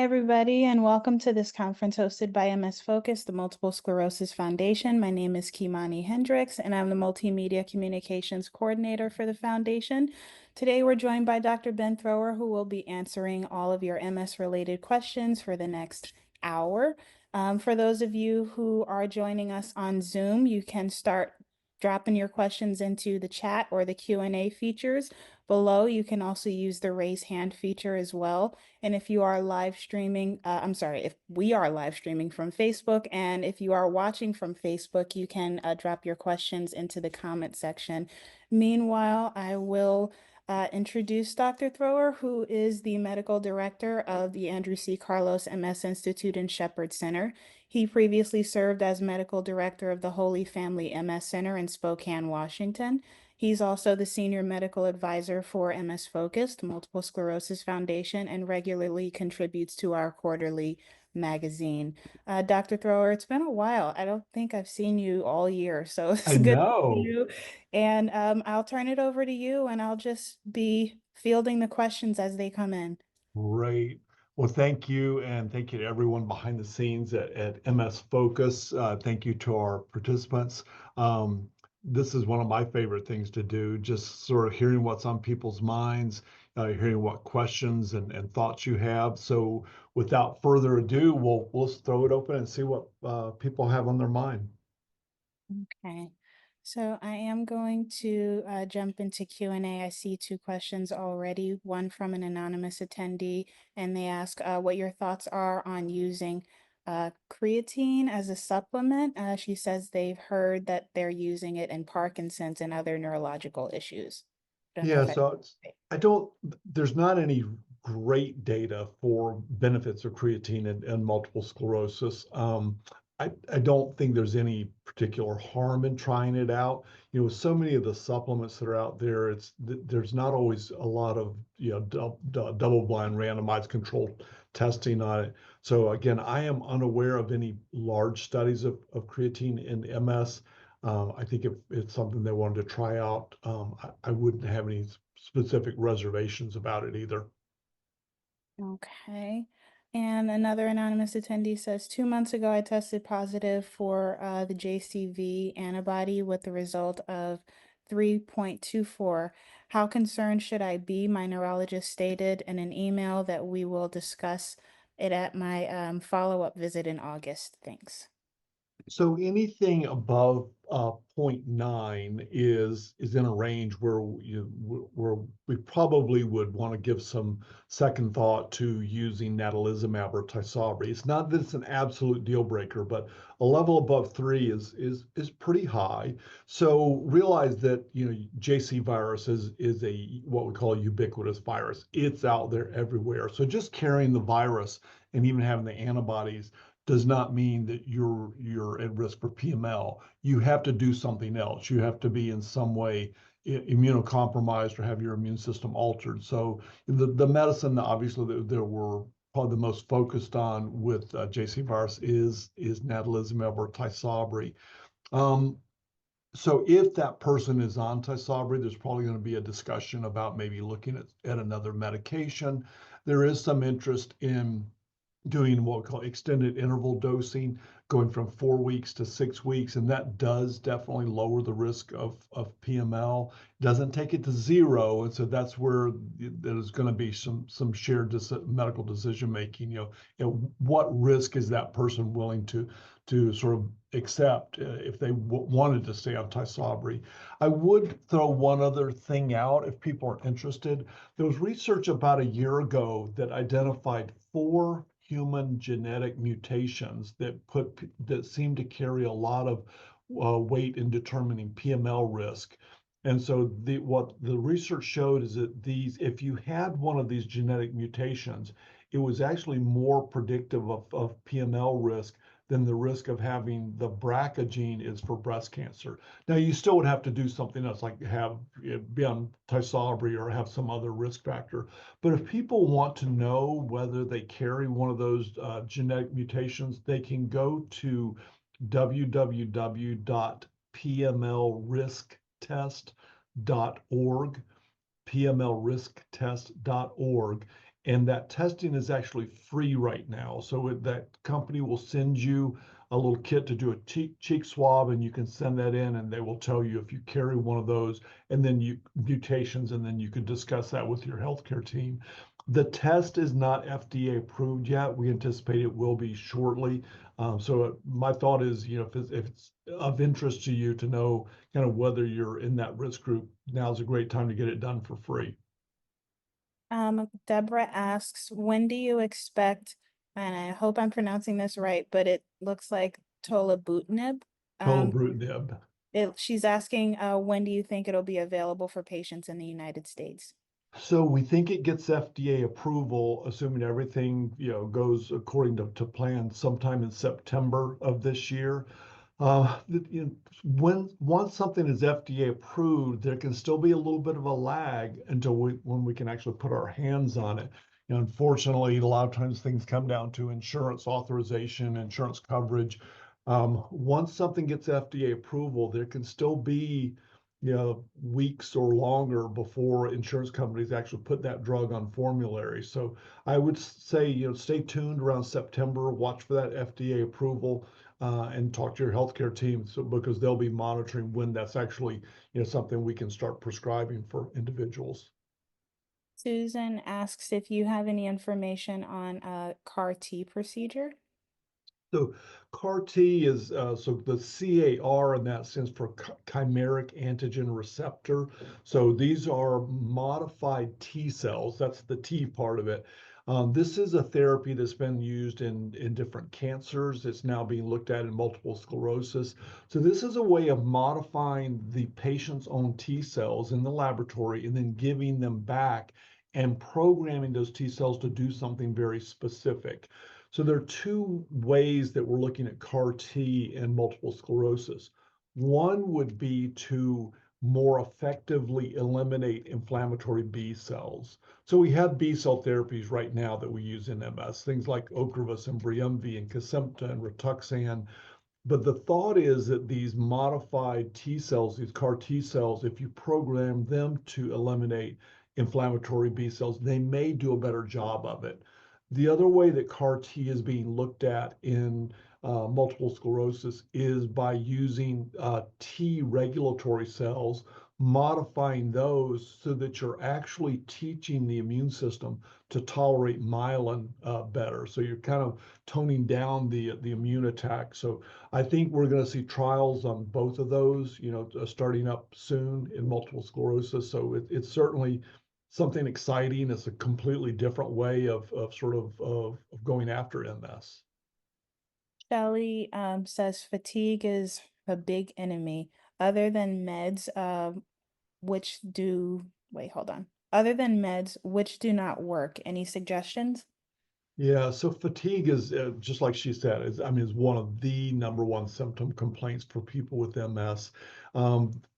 everybody, and welcome to this conference hosted by MS Focus, the Multiple Sclerosis Foundation. My name is Kimani Hendricks, and I'm the Multimedia Communications Coordinator for the foundation. Today, we're joined by Dr. Ben Thrower, who will be answering all of your MS-related questions for the next hour. For those of you who are joining us on Zoom, you can start dropping your questions into the chat or the Q&A features below. You can also use the raise hand feature as well. And if you are live streaming, if we are live streaming from Facebook, and if you are watching from Facebook, you can drop your questions into the comment section. Meanwhile, I will introduce Dr. Thrower, who is the medical director of the Andrew C. Carlos MS Institute and Shepherd Center. He previously served as medical director of the Holy Family MS Center in Spokane, Washington. He's also the senior medical advisor for MS Focus, the Multiple Sclerosis Foundation, and regularly contributes to our quarterly magazine. Dr. Thrower, it's been a while. I don't think I've seen you all year, so it's I good to see know. you. And I'll turn it over to you, and I'll just be fielding the questions as they come in. Great. Well, thank you. And thank you to everyone behind the scenes at MS Focus. Thank you to our participants. This is one of my favorite things to do, just sort of hearing what's on people's minds, hearing what questions and thoughts you have. So without further ado, we'll throw it open and see what people have on their mind. Okay. So I am going to jump into Q&A. I see two questions already, one from an anonymous attendee, and they ask what your thoughts are on using creatine as a supplement. She says they've heard that they're using it in Parkinson's and other neurological issues. Don't know Yeah, if I... so I don't, there's not any great data for benefits of creatine and multiple sclerosis. I don't think there's any particular harm in trying it out. You know, so many of the supplements that are out there, there's not always a lot of, double-blind randomized controlled testing on it. So again, I am unaware of any large studies of creatine in MS. I think if it's something they wanted to try out, I wouldn't have any specific reservations about it either. Okay. And another anonymous attendee says, 2 months ago, I tested positive for the JCV antibody with the result of 3.24. How concerned should I be? My neurologist stated in an email that we will discuss it at my follow-up visit in August. Thanks. So anything above 0.9 is in a range where where we probably would want to give some second thought to using natalizumab or Tysabri. It's not that it's an absolute deal breaker, but a level above 3 is pretty high. So realize that JC virus is a what we call a ubiquitous virus. It's out there everywhere. So just carrying the virus and even having the antibodies does not mean that you're at risk for PML. You have to do something else. You have to be in some way immunocompromised or have your immune system altered. So the medicine, obviously, that we're probably the most focused on with JC virus is natalizumab or Tysabri. So if that person is on Tysabri, there's probably going to be a discussion about maybe looking at another medication. There is some interest in doing what we call extended interval dosing, going from 4 weeks to 6 weeks, and that does definitely lower the risk of PML. Doesn't take it to zero, and so that's where there's going to be some shared medical decision making. What risk is that person willing to sort of accept if they wanted to stay on Tysabri? I would throw one other thing out if people are interested. There was research about a year ago that identified 4 human genetic mutations that seem to carry a lot of weight in determining PML risk. And so what the research showed is that if you had one of these genetic mutations, it was actually more predictive of PML risk than the risk of having the BRCA gene is for breast cancer. Now, you still would have to do something else, like be on Tysabri or have some other risk factor. But if people want to know whether they carry one of those genetic mutations, they can go to www.pmlrisktest.org, pmlrisktest.org, And that testing is actually free right now. So that company will send you a little kit to do a cheek swab, and you can send that in, and they will tell you if you carry one of those, and then you mutations, and then you can discuss that with your healthcare team. The test is not FDA approved yet. We anticipate it will be shortly. So my thought is, if it's of interest to you to know kind of whether you're in that risk group, now's a great time to get it done for free. Deborah asks, when do you expect, and I hope I'm pronouncing this right, but it looks like tolabrutinib. Um, Tolobrutinib. she's asking, when do you think it'll be available for patients in the United States? So we think it gets FDA approval, assuming everything, goes according to plan sometime in September of this year. Once something is FDA approved, there can still be a little bit of a lag until when we can actually put our hands on it. Unfortunately, a lot of times things come down to insurance authorization, insurance coverage. Once something gets FDA approval, there can still be, weeks or longer before insurance companies actually put that drug on formulary. So I would say, stay tuned around September, watch for that FDA approval, and talk to your healthcare team, because they'll be monitoring when that's actually, something we can start prescribing for individuals. Susan asks if you have any information on a CAR-T procedure. So CAR-T is so the CAR in that stands for chimeric antigen receptor. So these are modified T cells. That's the T part of it. This is a therapy that's been used in different cancers. It's now being looked at in multiple sclerosis. So this is a way of modifying the patient's own T cells in the laboratory and then giving them back and programming those T cells to do something very specific. So there are two ways that we're looking at CAR-T in multiple sclerosis. One would be to more effectively eliminate inflammatory B cells. So we have B cell therapies right now that we use in MS, things like Ocrevus and Briumvi and Kesimpta and Rituxan. But the thought is that these modified T cells, these CAR T cells, if you program them to eliminate inflammatory B cells, they may do a better job of it. The other way that CAR T is being looked at in multiple sclerosis is by using T regulatory cells, modifying those so that you're actually teaching the immune system to tolerate myelin better. So you're kind of toning down the immune attack. So I think we're going to see trials on both of those, starting up soon in multiple sclerosis. So it's certainly something exciting. It's a completely different way of going after MS. Shelley says fatigue is a big enemy. Other than meds, which do, wait, hold on. Other than meds, which do not work. Any suggestions? Yeah, so fatigue is just like she said, is one of the number one symptom complaints for people with MS.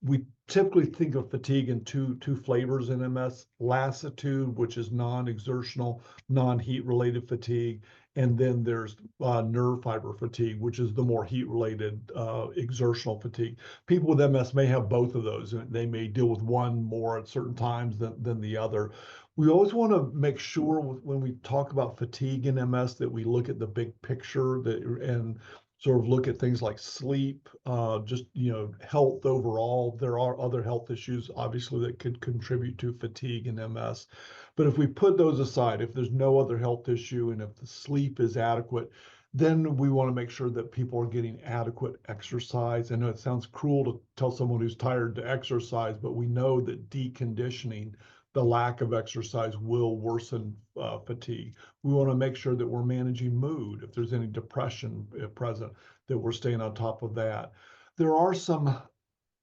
We typically think of fatigue in two flavors in MS: lassitude, which is non-exertional, non-heat related fatigue, and then there's nerve fiber fatigue, which is the more heat related exertional fatigue. People with MS may have both of those, and they may deal with one more at certain times than the other. We always want to make sure when we talk about fatigue in MS that we look at the big picture and sort of look at things like sleep, just health overall. There are other health issues obviously that could contribute to fatigue in MS. But if we put those aside, if there's no other health issue and if the sleep is adequate, then we want to make sure that people are getting adequate exercise. I know it sounds cruel to tell someone who's tired to exercise, but we know that deconditioning, the lack of exercise, will worsen fatigue. We want to make sure that we're managing mood. If there's any depression present, that we're staying on top of that. There are some,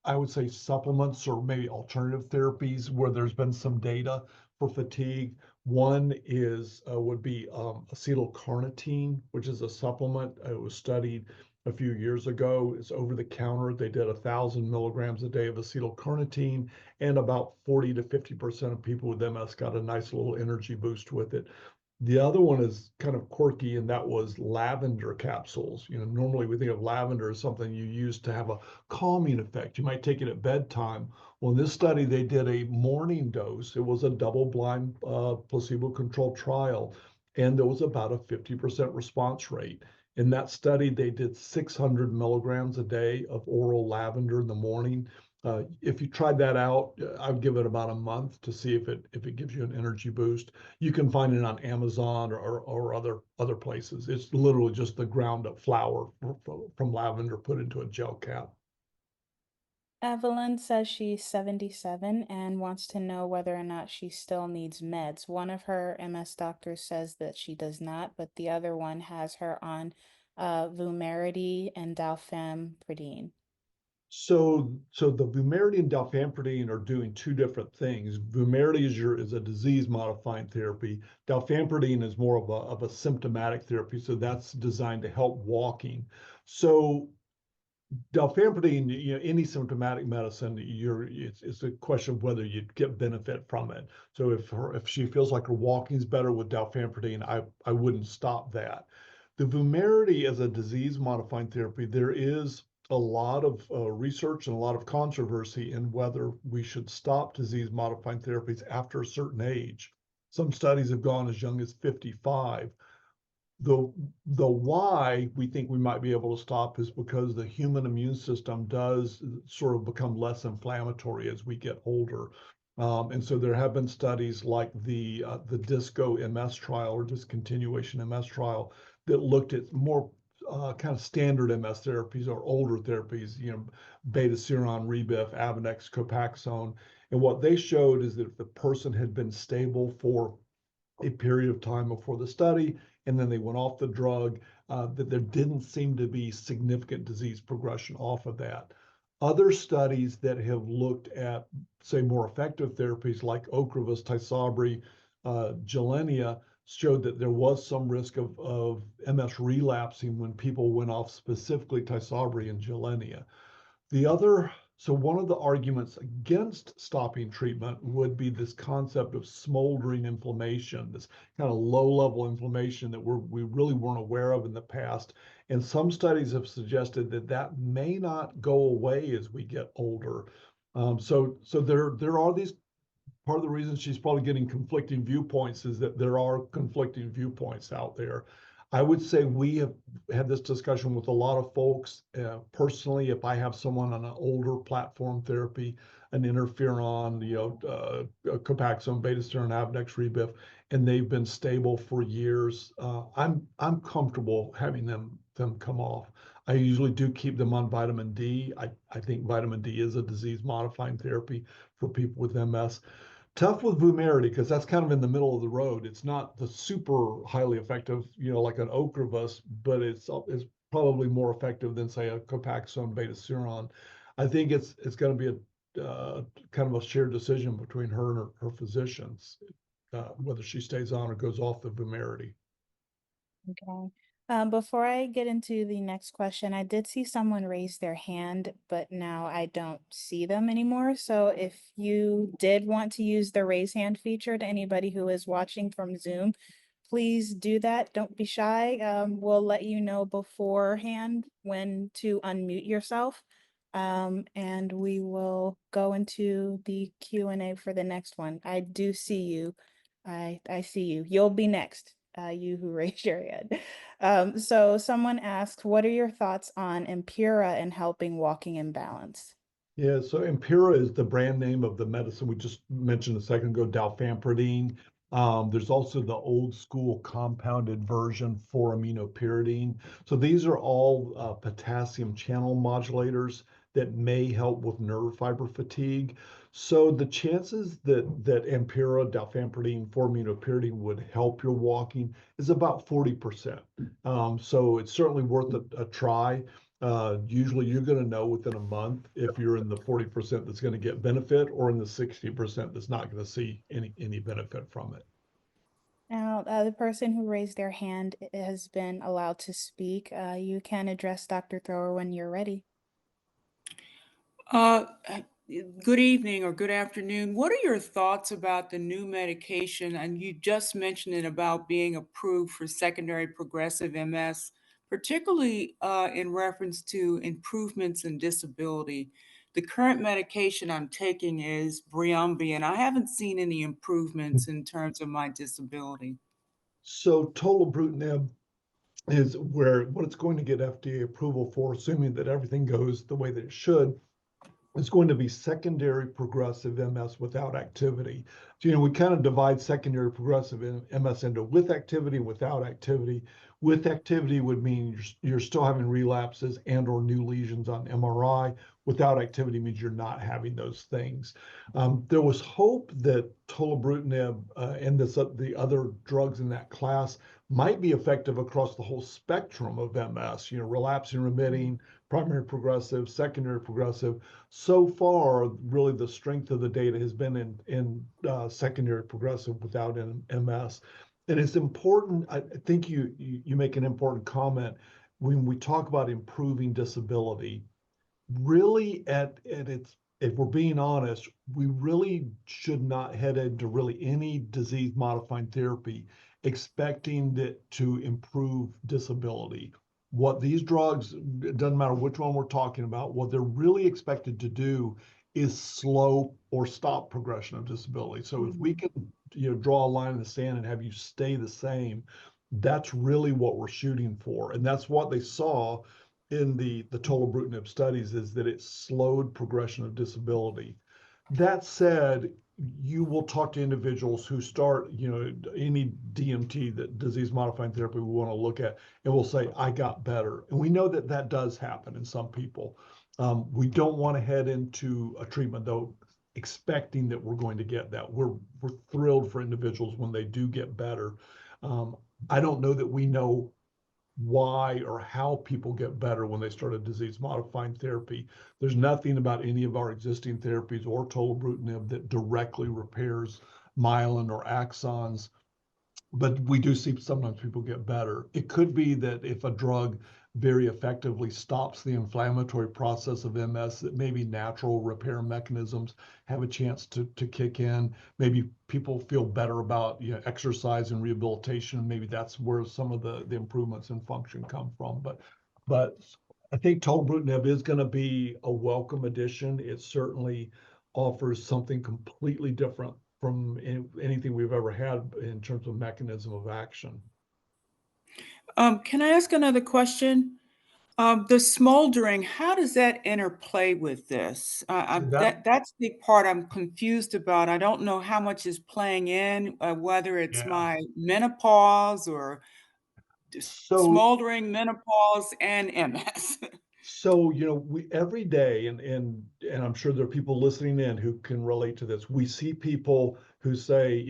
I would say, supplements or maybe alternative therapies where there's been some data for fatigue. One would be acetylcarnitine, which is a supplement. It was studied a few years ago. It's over the counter. They did 1,000 milligrams a day of acetylcarnitine, and about 40 to 50% of people with MS got a nice little energy boost with it. The other one is kind of quirky, and that was lavender capsules. Normally we think of lavender as something you use to have a calming effect. You might take it at bedtime. Well, in this study, they did a morning dose. It was a double-blind, placebo-controlled trial, and there was about a 50% response rate. In that study, they did 600 milligrams a day of oral lavender in the morning. If you tried that out, I'd give it about a month to see if it gives you an energy boost. You can find it on Amazon or other places. It's literally just the ground up flower from lavender put into a gel cap. Evelyn says she's 77 and wants to know whether or not she still needs meds. One of her MS doctors says that she does not, but the other one has her on Vumerity and dalfampridine. So the Vumerity and dalfampridine are doing two different things. Vumerity is a disease modifying therapy. Dalfampridine is more of a symptomatic therapy, so that's designed to help walking. So dalfampridine, any symptomatic medicine, it's a question of whether you'd get benefit from it. So if she feels like her walking's better with dalfampridine, I wouldn't stop that. The Vumerity as a disease modifying therapy, there is a lot of research and a lot of controversy in whether we should stop disease modifying therapies after a certain age. Some studies have gone as young as 55. The why we think we might be able to stop is because the human immune system does sort of become less inflammatory as we get older. And so there have been studies like the DISCO MS trial or discontinuation MS trial that looked at more kind of standard MS therapies or older therapies, beta seron, Rebif, Avonex, Copaxone. And what they showed is that if the person had been stable for a period of time before the study, and then they went off the drug, that there didn't seem to be significant disease progression off of that. Other studies that have looked at, say, more effective therapies like Ocrevus, Tysabri, Gilenya, showed that there was some risk of MS relapsing when people went off specifically Tysabri and Gilenya. So one of the arguments against stopping treatment would be this concept of smoldering inflammation, this kind of low-level inflammation that we really weren't aware of in the past. And some studies have suggested that that may not go away as we get older. So there are these. Part of the reason she's probably getting conflicting viewpoints is that there are conflicting viewpoints out there. I would say we have had this discussion with a lot of folks. Personally, if I have someone on an older platform therapy, an interferon, Copaxone, beta-seron, Avonex, Rebif, and they've been stable for years, I'm comfortable having them come off. I usually do keep them on vitamin D. I think vitamin D is a disease modifying therapy for people with MS. Tough with Vumerity because that's kind of in the middle of the road. It's not the super highly effective, like an Ocrevus, but it's probably more effective than say a Copaxone beta seron. I think it's going to be a kind of a shared decision between her and her physicians, whether she stays on or goes off the Vumerity. Okay. Before I get into the next question, I did see someone raise their hand, but now I don't see them anymore. So if you did want to use the raise hand feature to anybody who is watching from Zoom, please do that. Don't be shy. We'll let you know beforehand when to unmute yourself. And we will go into the Q&A for the next one. I do see you. I see you. You'll be next, you who raised your hand. So someone asked, what are your thoughts on Impura and helping walking imbalance? Yeah, so Impera is the brand name of the medicine we just mentioned a second ago, dalfampridine. There's also the old school compounded version for aminopyridine. So these are all potassium channel modulators that may help with nerve fiber fatigue. So the chances that Ampera, dalfampridine, 4-aminopyridine would help your walking is about 40%. So it's certainly worth a try. Usually you're going to know within a month if you're in the 40% that's going to get benefit or in the 60% that's not going to see any benefit from it. Now, the person who raised their hand has been allowed to speak. You can address Dr. Thrower when you're ready. Uh, Good evening or good afternoon. What are your thoughts about the new medication? And you just mentioned it about being approved for secondary progressive MS, particularly in reference to improvements in disability. The current medication I'm taking is Briumvi, and I haven't seen any improvements in terms of my disability. So tolobrutinib is where what it's going to get FDA approval for, assuming that everything goes the way that it should, is going to be secondary progressive MS without activity. So, we kind of divide secondary progressive MS into with activity and without activity. With activity would mean you're still having relapses and or new lesions on MRI. Without activity means you're not having those things. There was hope that tolobrutinib and the other drugs in that class might be effective across the whole spectrum of MS, relapsing, remitting, primary progressive, secondary progressive. So far, really the strength of the data has been in secondary progressive without MS. And it's important, I think you make an important comment when we talk about improving disability. Really, if we're being honest, we really should not head into really any disease modifying therapy expecting that to improve disability. What these drugs, it doesn't matter which one we're talking about, what they're really expected to do is slow or stop progression of disability. So if we Mhm. can, draw a line in the sand and have you stay the same, that's really what we're shooting for. And that's what they saw in the tolobrutinib studies, is that it slowed progression of disability. That said, you will talk to individuals who start, any DMT, that disease modifying therapy we want to look at, and will say, I got better. And we know that that does happen in some people. We don't want to head into a treatment, though, expecting that we're going to get that. We're thrilled for individuals when they do get better. Um, I don't know that we know why or how people get better when they start a disease modifying therapy. There's nothing about any of our existing therapies or tolobrutinib that directly repairs myelin or axons, but we do see sometimes people get better. It could be that if a drug very effectively stops the inflammatory process of MS, that maybe natural repair mechanisms have a chance to kick in. Maybe people feel better about, exercise and rehabilitation. Maybe that's where some of the improvements in function come from. But I think tolobrutinib is going to be a welcome addition. It certainly offers something completely different from anything we've ever had in terms of mechanism of action. Can I ask another question? The smoldering, how does that interplay with this? That, That's the part I'm confused about. I don't know how much is playing in, whether it's yeah. my menopause or So smoldering, menopause, and MS. So, we every day, and I'm sure there are people listening in who can relate to this. We see people who say,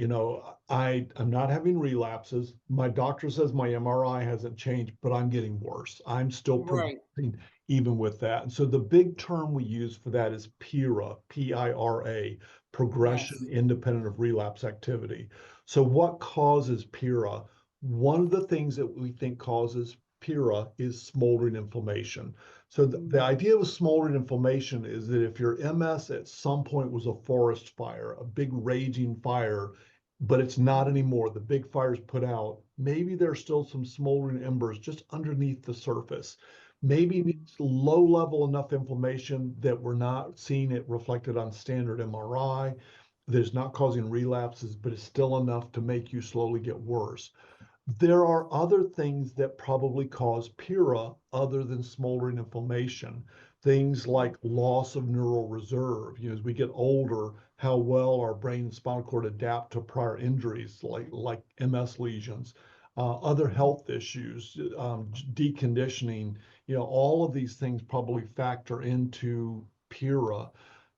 I'm not having relapses. My doctor says my MRI hasn't changed, but I'm getting worse. I'm still Right. progressing even with that. And so the big term we use for that is PIRA, PIRA, progression Yes. independent of relapse activity. So what causes PIRA? One of the things that we think causes PIRA is smoldering inflammation. So the Mhm. idea of smoldering inflammation is that if your MS at some point was a forest fire, a big raging fire, but it's not anymore, the big fire's put out, maybe there's still some smoldering embers just underneath the surface. Maybe it's low level enough inflammation that we're not seeing it reflected on standard MRI, that it's not causing relapses, but it's still enough to make you slowly get worse. There are other things that probably cause PIRA other than smoldering inflammation. Things like loss of neural reserve. As we get older, how well our brain and spinal cord adapt to prior injuries like MS lesions, other health issues, deconditioning. All of these things probably factor into PIRA.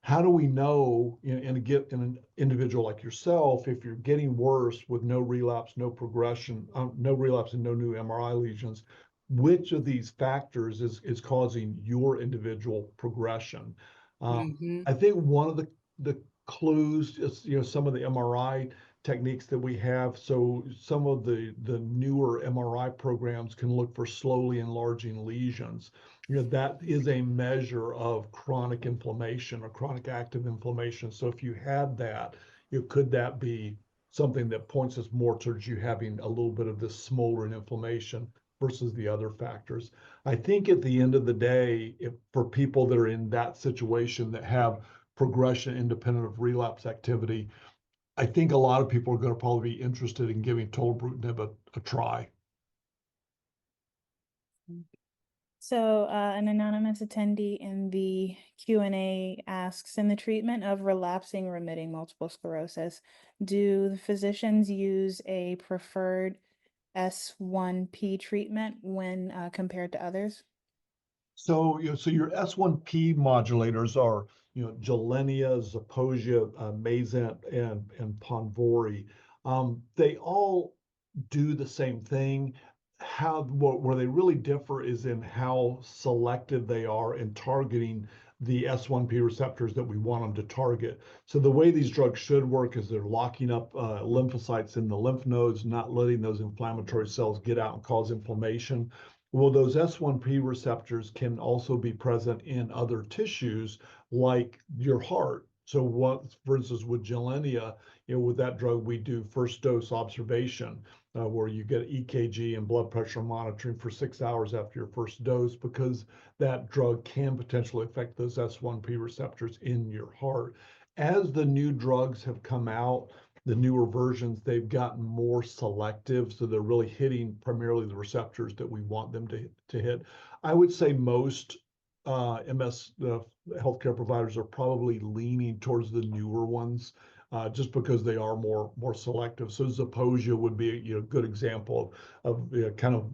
How do we know in an individual like yourself, if you're getting worse with no relapse, no progression, no relapse and no new MRI lesions, which of these factors is causing your individual progression? Um, Mhm. I think one of the clues, some of the MRI techniques that we have. So some of the newer MRI programs can look for slowly enlarging lesions. That is a measure of chronic inflammation or chronic active inflammation. So if you had that, could that be something that points us more towards you having a little bit of this smoldering inflammation versus the other factors? I think at the end of the day, if for people that are in that situation that have progression independent of relapse activity, I think a lot of people are going to probably be interested in giving tolebrutinib a try. So an anonymous attendee in the Q&A asks, in the treatment of relapsing remitting multiple sclerosis, do the physicians use a preferred S1P treatment when compared to others? So, so your S1P modulators are, Gilenya, Zeposia, Mayzent, and Ponvory. They all do the same thing. Where they really differ is in how selective they are in targeting the S1P receptors that we want them to target. So the way these drugs should work is they're locking up lymphocytes in the lymph nodes, not letting those inflammatory cells get out and cause inflammation. Well, those S1P receptors can also be present in other tissues like your heart. So what, for instance, with Gilenya, with that drug, we do first dose observation, where you get EKG and blood pressure monitoring for 6 hours after your first dose, because that drug can potentially affect those S1P receptors in your heart. As the new drugs have come out, the newer versions, they've gotten more selective. So they're really hitting primarily the receptors that we want them to hit. I would say most MS healthcare providers are probably leaning towards the newer ones, just because they are more selective. So Zeposia would be a good example of kind of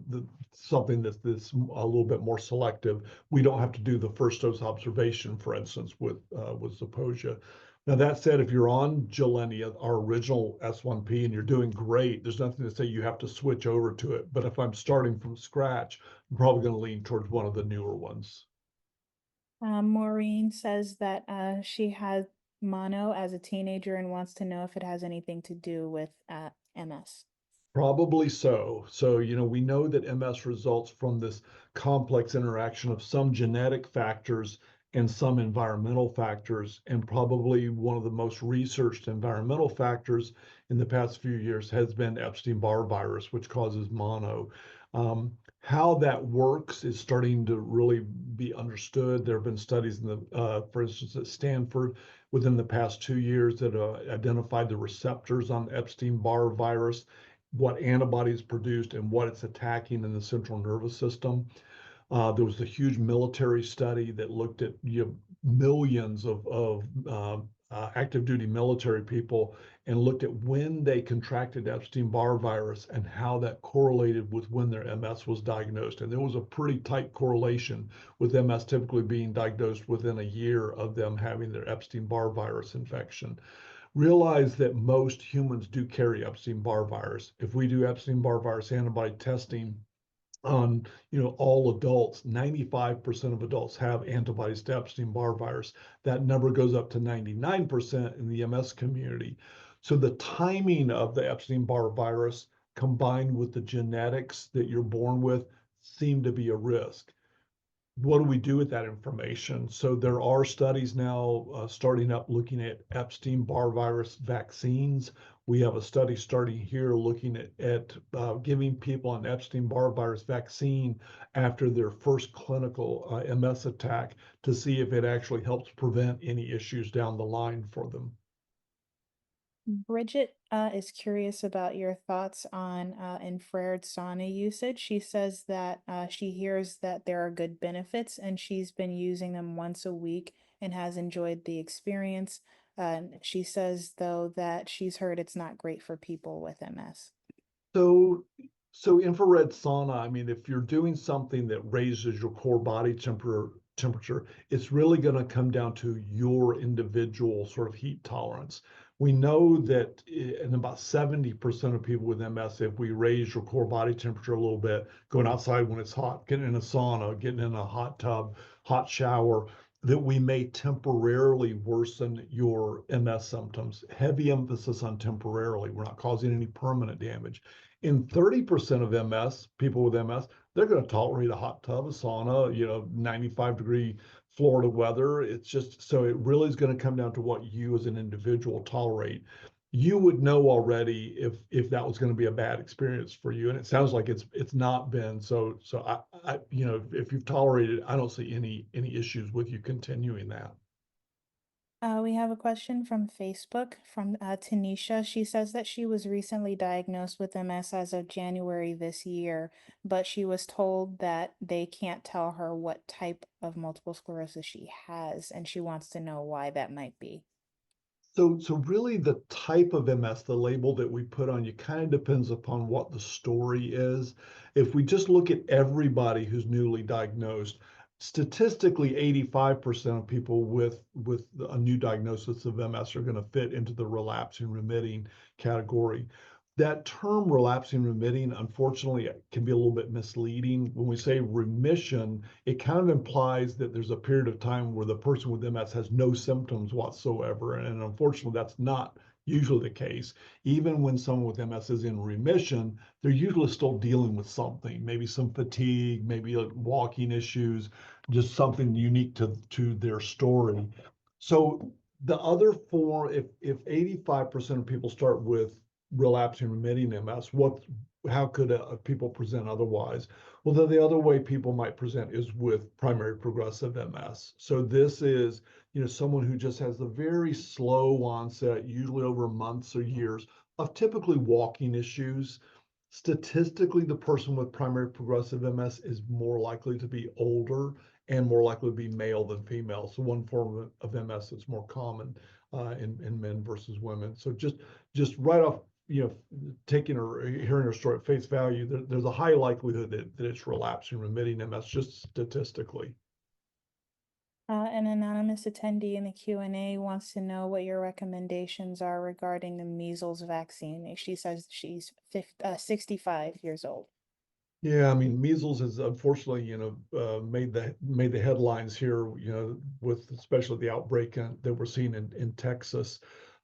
something that's a little bit more selective. We don't have to do the first dose observation, for instance, with Zeposia. Now, that said, if you're on Gilenya, our original S1P, and you're doing great, there's nothing to say you have to switch over to it. But if I'm starting from scratch, I'm probably going to lean towards one of the newer ones. Maureen says that she had mono as a teenager and wants to know if it has anything to do with MS. Probably so. So, we know that MS results from this complex interaction of some genetic factors and some environmental factors. And probably one of the most researched environmental factors in the past few years has been Epstein-Barr virus, which causes mono. How that works is starting to really be understood. There have been studies for instance, at Stanford within the past 2 years that identified the receptors on Epstein-Barr virus, what antibodies produced, and what it's attacking in the central nervous system. There was a huge military study that looked at millions of active duty military people and looked at when they contracted Epstein-Barr virus and how that correlated with when their MS was diagnosed. And there was a pretty tight correlation with MS typically being diagnosed within a year of them having their Epstein-Barr virus infection. Realize that most humans do carry Epstein-Barr virus. If we do Epstein-Barr virus antibody testing on all adults, 95% of adults have antibodies to Epstein-Barr virus. That number goes up to 99% in the MS community. So the timing of the Epstein-Barr virus combined with the genetics that you're born with seem to be a risk. What do we do with that information? So there are studies now starting up looking at Epstein-Barr virus vaccines. We have a study starting here looking at giving people an Epstein-Barr virus vaccine after their first clinical MS attack to see if it actually helps prevent any issues down the line for them. Bridget is curious about your thoughts on infrared sauna usage. She says that she hears that there are good benefits and she's been using them once a week and has enjoyed the experience. She says, though, that she's heard it's not great for people with MS. So infrared sauna, I mean, if you're doing something that raises your core body temperature, it's really going to come down to your individual sort of heat tolerance. We know that in about 70% of people with MS, if we raise your core body temperature a little bit, going outside when it's hot, getting in a sauna, getting in a hot tub, hot shower, that we may temporarily worsen your MS symptoms. Heavy emphasis on temporarily. We're not causing any permanent damage. In 30% of MS, people with MS, they're going to tolerate a hot tub, a sauna, 95-degree Florida weather. It's just, so it really is going to come down to what you as an individual tolerate. You would know already if that was going to be a bad experience for you, and it sounds like it's not been. So if you've tolerated it, I don't see any issues with you continuing that. We have a question from Facebook from Tanisha. She says that she was recently diagnosed with MS as of January this year, but she was told that they can't tell her what type of multiple sclerosis she has, and she wants to know why that might be. So really the type of MS, the label that we put on you kind of depends upon what the story is. If we just look at everybody who's newly diagnosed, statistically 85% of people with a new diagnosis of MS are going to fit into the relapsing remitting category. That term relapsing remitting, unfortunately, can be a little bit misleading. When we say remission, it kind of implies that there's a period of time where the person with MS has no symptoms whatsoever. And unfortunately, that's not usually the case. Even when someone with MS is in remission, they're usually still dealing with something, maybe some fatigue, maybe like walking issues, just something unique to their story. So the other form, if 85% of people start with relapsing remitting MS, how could people present otherwise? Well, then the other way people might present is with primary progressive MS. So this is, someone who just has a very slow onset, usually over months or years, of typically walking issues. Statistically, the person with primary progressive MS is more likely to be older and more likely to be male than female. So one form of MS that's more common in men versus women. So just right off, taking or hearing her story at face value, there's a high likelihood that it's relapsing remitting MS just statistically. An anonymous attendee in the Q&A wants to know what your recommendations are regarding the measles vaccine. She says she's 65 years old. Yeah, I mean, measles has unfortunately, made the headlines here, with especially the outbreak that we're seeing in Texas.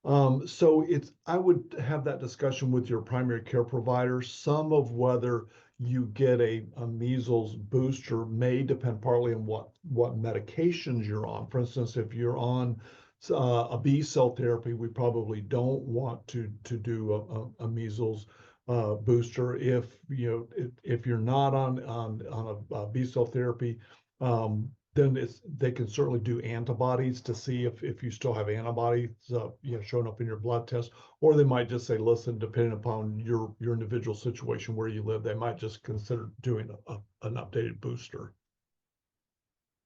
So I would have that discussion with your primary care provider. Some of whether you get a measles booster may depend partly on what medications you're on. For instance, if you're on a B cell therapy, we probably don't want to do a measles booster. If you're not on a B cell therapy, then they can certainly do antibodies to see if you still have antibodies, showing up in your blood test, or they might just say, listen, depending upon your individual situation where you live, they might just consider doing an updated booster.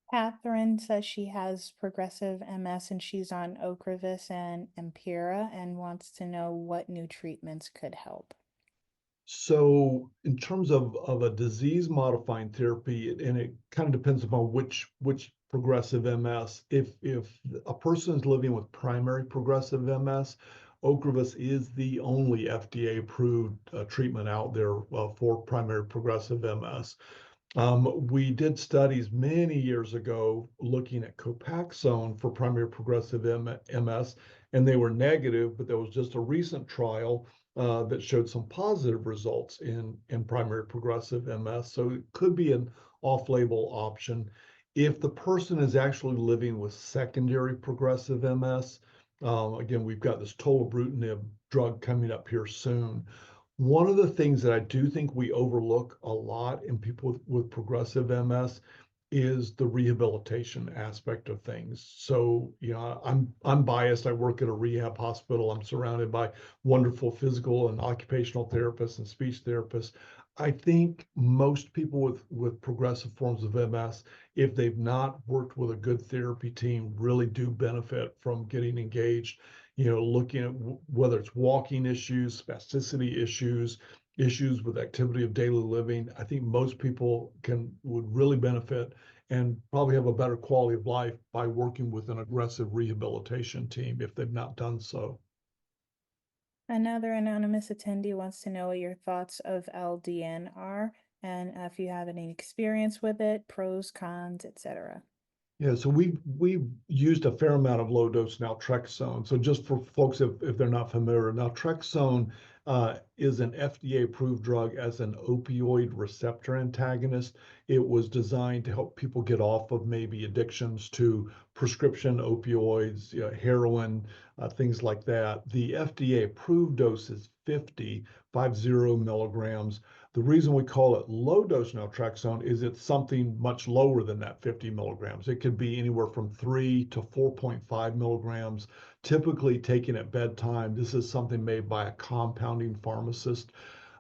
Catherine says she has progressive MS and she's on Ocrevus and Empira and wants to know what new treatments could help. So in terms of a disease modifying therapy, and it kind of depends upon which progressive MS. If a person is living with primary progressive MS, Ocrevus is the only FDA approved treatment out there for primary progressive MS. We did studies many years ago looking at Copaxone for primary progressive MS, and they were negative, but there was just a recent trial that showed some positive results in primary progressive MS. So it could be an off-label option. If the person is actually living with secondary progressive MS, again, we've got this tolobrutinib drug coming up here soon. One of the things that I do think we overlook a lot in people with progressive MS is the rehabilitation aspect of things. So, I'm biased. I work at a rehab hospital. I'm surrounded by wonderful physical and occupational therapists and speech therapists. I think most people with progressive forms of MS, if they've not worked with a good therapy team, really do benefit from getting engaged, looking at whether it's walking issues, spasticity issues, issues with activity of daily living. I think most people would really benefit and probably have a better quality of life by working with an aggressive rehabilitation team if they've not done so. Another anonymous attendee wants to know what your thoughts of LDN are and if you have any experience with it, pros, cons, etc. Yeah, so we used a fair amount of low dose naltrexone. So just for folks if they're not familiar, naltrexone is an FDA approved drug as an opioid receptor antagonist. It was designed to help people get off of maybe addictions to prescription opioids, heroin, things like that. The FDA approved dose is 50 milligrams. The reason we call it low dose naltrexone is it's something much lower than that 50 milligrams. It could be anywhere from 3 to 4.5 milligrams, typically taken at bedtime. This is something made by a compounding pharmacist.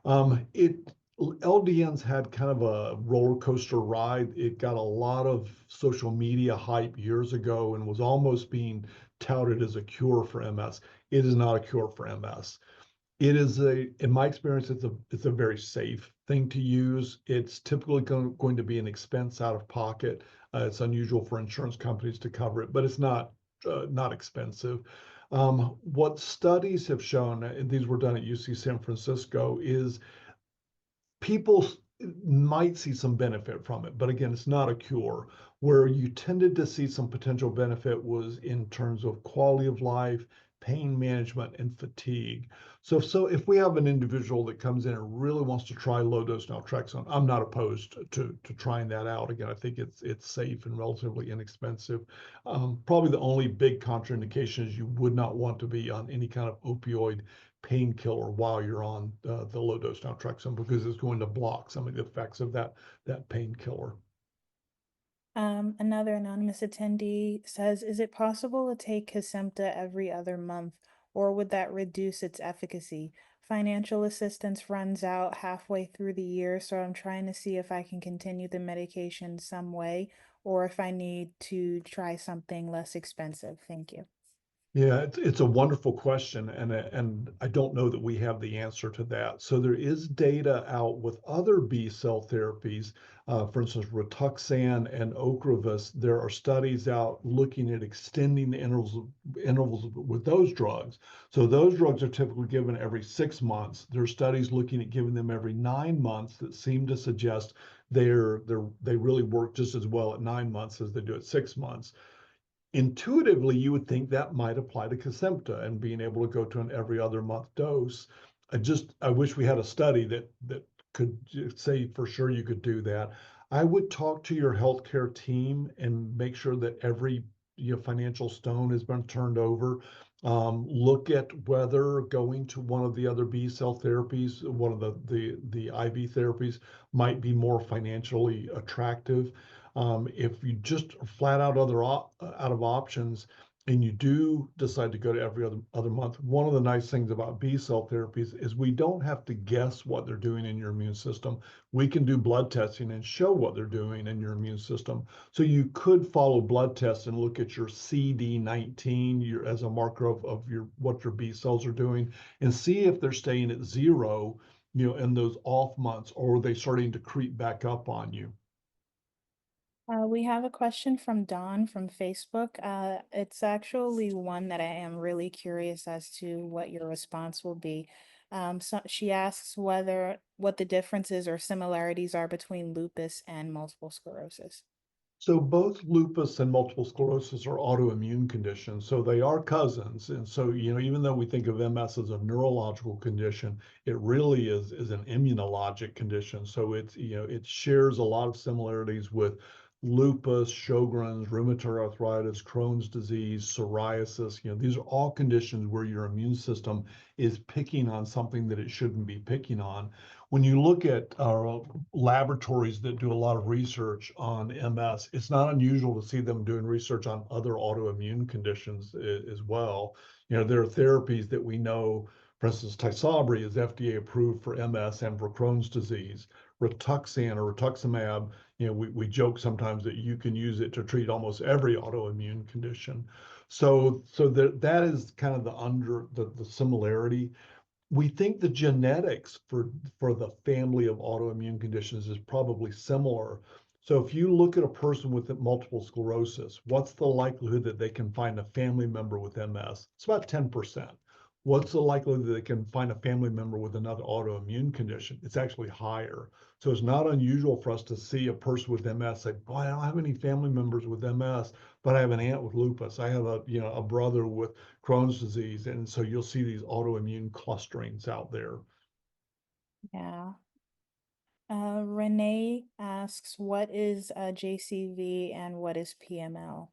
LDN's had kind of a roller coaster ride. It got a lot of social media hype years ago and was almost being touted as a cure for MS. It is not a cure for MS. It is in my experience, it's a very safe thing to use. It's typically going to be an expense out of pocket. It's unusual for insurance companies to cover it, but it's not expensive. What studies have shown, and these were done at UC San Francisco, is people might see some benefit from it, but again, it's not a cure. Where you tended to see some potential benefit was in terms of quality of life, pain management, and fatigue. So if we have an individual that comes in and really wants to try low dose naltrexone, I'm not opposed to trying that out. Again, I think it's safe and relatively inexpensive. Probably the only big contraindication is you would not want to be on any kind of opioid painkiller while you're on the low dose naltrexone because it's going to block some of the effects of that painkiller. Another anonymous attendee says, is it possible to take Kesimpta every other month, or would that reduce its efficacy? Financial assistance runs out halfway through the year, so I'm trying to see if I can continue the medication some way, or if I need to try something less expensive. Thank you. Yeah, it's a wonderful question, and I don't know that we have the answer to that. So there is data out with other B cell therapies, for instance, Rituxan and Ocrevus. There are studies out looking at extending the intervals with those drugs. So those drugs are typically given every 6 months. There are studies looking at giving them every 9 months that seem to suggest they really work just as well at 9 months as they do at 6 months. Intuitively, you would think that might apply to Kesimpta and being able to go to an every other month dose. I wish we had a study that could say for sure you could do that. I would talk to your healthcare team and make sure that every financial stone has been turned over. Look at whether going to one of the other B cell therapies, one of the IV therapies, might be more financially attractive. If you just flat out out of options and you do decide to go to every other month, one of the nice things about B cell therapies is we don't have to guess what they're doing in your immune system. We can do blood testing and show what they're doing in your immune system. So you could follow blood tests and look at your CD19 as a marker of what your B cells are doing and see if they're staying at zero, in those off months, or are they starting to creep back up on you? We have a question from Dawn from Facebook. It's actually one that I am really curious as to what your response will be. So she asks what the differences or similarities are between lupus and multiple sclerosis. So both lupus and multiple sclerosis are autoimmune conditions, so they are cousins. And so, even though we think of MS as a neurological condition, it really is an immunologic condition. So it shares a lot of similarities with lupus, Sjogren's, rheumatoid arthritis, Crohn's disease, psoriasis. These are all conditions where your immune system is picking on something that it shouldn't be picking on. When you look at our laboratories that do a lot of research on MS, it's not unusual to see them doing research on other autoimmune conditions as well. There are therapies that we know, for instance, Tysabri is FDA approved for MS and for Crohn's disease. Rituxan or rituximab, we joke sometimes that you can use it to treat almost every autoimmune condition. So that is kind of the similarity. We think the genetics for the family of autoimmune conditions is probably similar. So if you look at a person with multiple sclerosis, what's the likelihood that they can find a family member with MS? It's about 10%. What's the likelihood that they can find a family member with another autoimmune condition? It's actually higher. So it's not unusual for us to see a person with MS say, boy, I don't have any family members with MS, but I have an aunt with lupus. I have a brother with Crohn's disease. And so you'll see these autoimmune clusterings out there. Yeah. Renee asks, what is JCV and what is PML?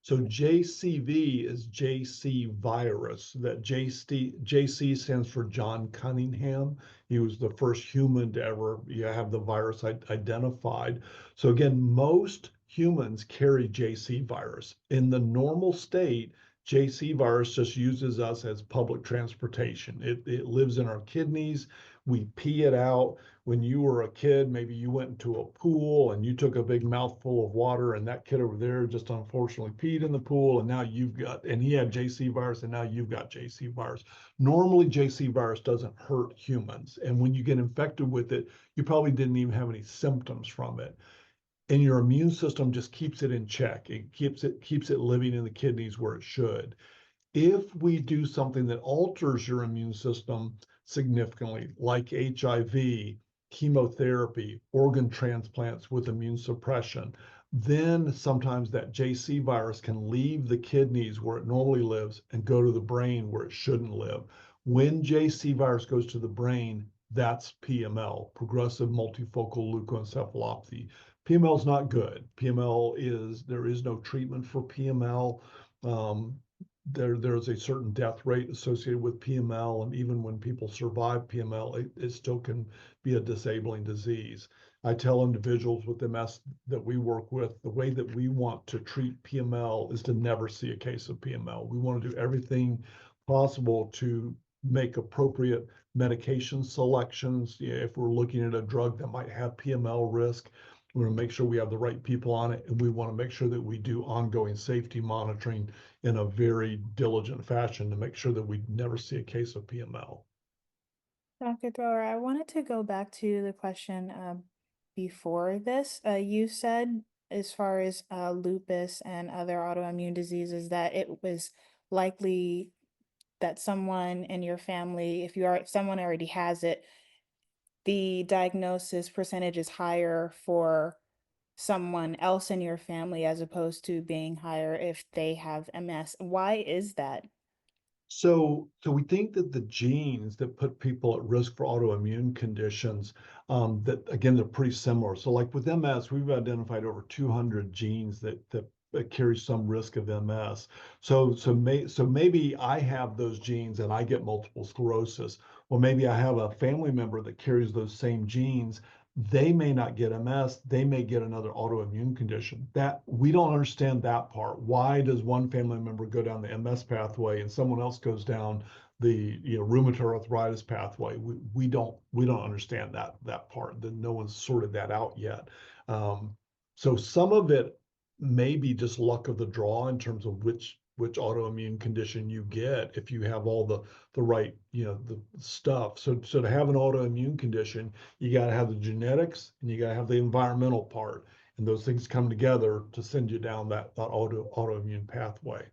So JCV is JC virus. That JC stands for John Cunningham. He was the first human to ever have the virus identified. So again, most humans carry JC virus. In the normal state, JC virus just uses us as public transportation. It lives in our kidneys. We pee it out. When you were a kid, maybe you went into a pool and you took a big mouthful of water, and that kid over there just unfortunately peed in the pool, and now and he had JC virus, and now you've got JC virus. Normally, JC virus doesn't hurt humans. And when you get infected with it, you probably didn't even have any symptoms from it. And your immune system just keeps it in check. It keeps it living in the kidneys where it should. If we do something that alters your immune system significantly, like HIV, chemotherapy, organ transplants with immune suppression, then sometimes that JC virus can leave the kidneys where it normally lives and go to the brain where it shouldn't live. When JC virus goes to the brain, that's PML, progressive multifocal leukoencephalopathy. PML is not good. There is no treatment for PML. There's a certain death rate associated with PML, and even when people survive PML, it still can be a disabling disease. I tell individuals with MS that we work with, the way that we want to treat PML is to never see a case of PML. We want to do everything possible to make appropriate medication selections. If we're looking at a drug that might have PML risk, we want to make sure we have the right people on it, and we want to make sure that we do ongoing safety monitoring in a very diligent fashion to make sure that we never see a case of PML. Dr. Thrower, I wanted to go back to the question before this. You said, as far as lupus and other autoimmune diseases, that it was likely that someone in your family, if someone already has it, the diagnosis percentage is higher for someone else in your family as opposed to being higher if they have MS. Why is that? So we think that the genes that put people at risk for autoimmune conditions, that again, they're pretty similar. So like with MS, we've identified over 200 genes that carry some risk of MS. So maybe I have those genes and I get multiple sclerosis. Well, maybe I have a family member that carries those same genes. They may not get MS, they may get another autoimmune condition. That we don't understand that part. Why does one family member go down the MS pathway and someone else goes down the rheumatoid arthritis pathway? We don't understand that part. That no one's sorted that out yet. So some of it may be just luck of the draw in terms of which autoimmune condition you get if you have all the right the stuff. So to have an autoimmune condition, you got to have the genetics and you got to have the environmental part, and those things come together to send you down that autoimmune pathway.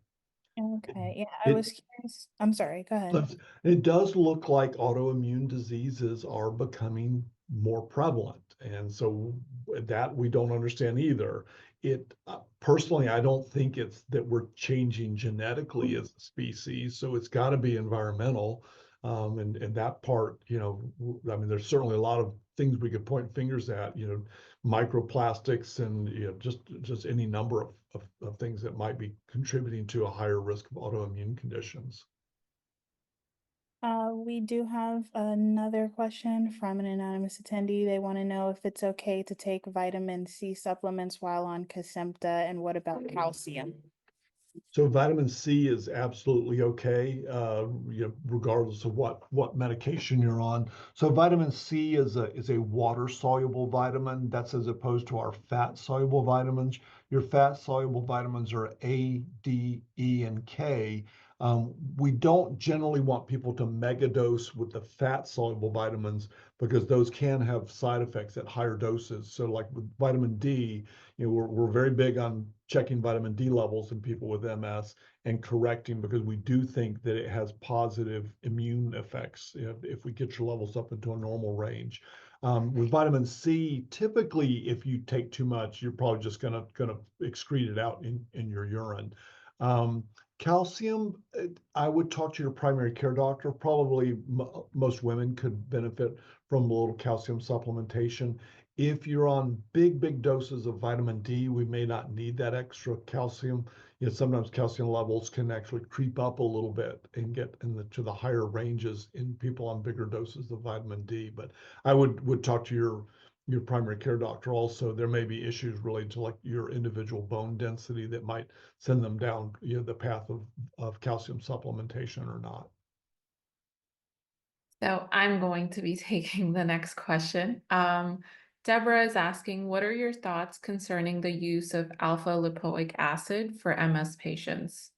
Okay, yeah, I It was curious. I'm sorry, go ahead. it does look like autoimmune diseases are becoming more prevalent, and so that we don't understand either. It personally, I don't think it's that we're changing genetically as a species, so it's got to be environmental. And that part, I mean, there's certainly a lot of things we could point fingers at, microplastics and just any number of things that might be contributing to a higher risk of autoimmune conditions. We do have another question from an anonymous attendee. They want to know if it's okay to take vitamin C supplements while on Kesimpta, and what about calcium? So vitamin C is absolutely okay, regardless of what medication you're on. So vitamin C is a water soluble vitamin. That's as opposed to our fat soluble vitamins. Your fat soluble vitamins are A, D, E, and K. We don't generally want people to megadose with the fat soluble vitamins because those can have side effects at higher doses. So like with vitamin D, we're very big on checking vitamin D levels in people with MS and correcting, because we do think that it has positive immune effects if we get your levels up into a normal range. With vitamin C, typically, if you take too much, you're probably just gonna excrete it out in your urine. Calcium, I would talk to your primary care doctor. Probably most women could benefit from a little calcium supplementation. If you're on big doses of vitamin D, we may not need that extra calcium. Sometimes calcium levels can actually creep up a little bit and get to the higher ranges in people on bigger doses of vitamin D. But I would talk to your primary care doctor also. There may be issues related to like your individual bone density that might send them down the path of calcium supplementation or not. So I'm going to be taking the next question. Deborah is asking, what are your thoughts concerning the use of alpha lipoic acid for MS patients?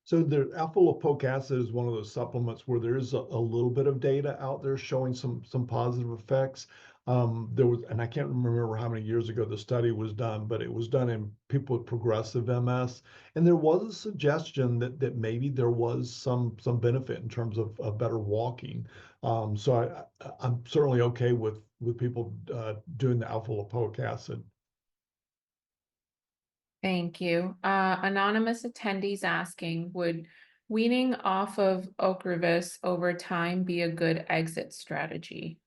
So the alpha lipoic acid is one of those supplements where there is a little bit of data out there showing some positive effects. There was, and I can't remember how many years ago the study was done, but it was done in people with progressive MS, and there was a suggestion that maybe there was some benefit in terms of better walking. So I'm certainly okay with people doing the alpha lipoic acid. Thank you. Anonymous attendees asking, would weaning off of Ocrevus over time be a good exit strategy?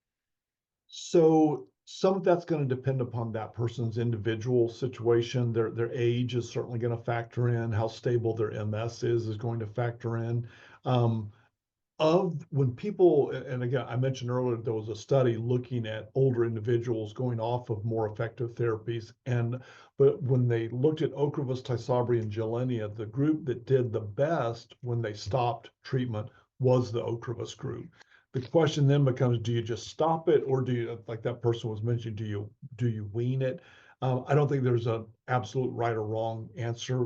So some of that's going to depend upon that person's individual situation. Their age is certainly going to factor in. How stable their MS is going to factor in. Of when people, and again, I mentioned earlier, there was a study looking at older individuals going off of more effective therapies. But when they looked at Ocrevus, Tysabri, and Gilenya, the group that did the best when they stopped treatment was the Ocrevus group. The question then becomes, do you just stop it, or do you, like that person was mentioning, do you wean it? I don't think there's an absolute right or wrong answer.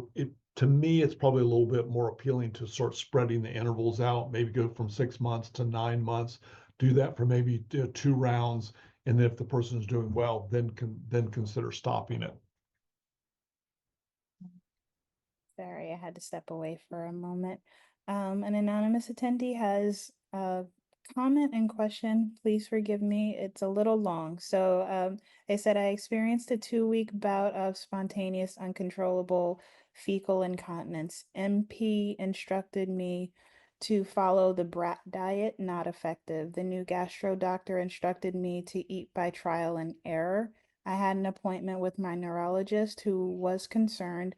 To me, it's probably a little bit more appealing to start spreading the intervals out, maybe go from 6 months to 9 months, do that for maybe 2 rounds. And then if the person is doing well, then consider stopping it. Sorry, I had to step away for a moment. An anonymous attendee has a comment and question. Please forgive me. It's a little long. So they said, I experienced a 2-week bout of spontaneous, uncontrollable fecal incontinence. MP instructed me to follow the brat diet, not effective. The new gastro doctor instructed me to eat by trial and error. I had an appointment with my neurologist who was concerned.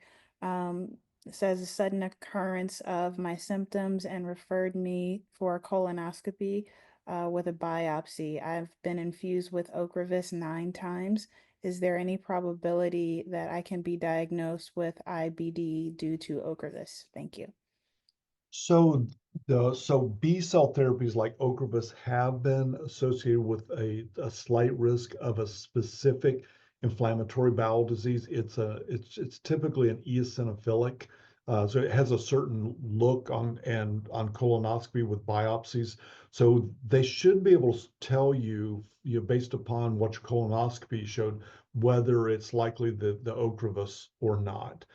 Says a sudden occurrence of my symptoms and referred me for a colonoscopy with a biopsy. I've been infused with Ocrevus 9 times. Is there any probability that I can be diagnosed with IBD due to Ocrevus? Thank you. So B cell therapies like Ocrevus have been associated with a slight risk of a specific inflammatory bowel disease. It's typically an eosinophilic, so it has a certain look on colonoscopy with biopsies. So they should be able to tell you, based upon what your colonoscopy showed, whether it's likely the Ocrevus or not.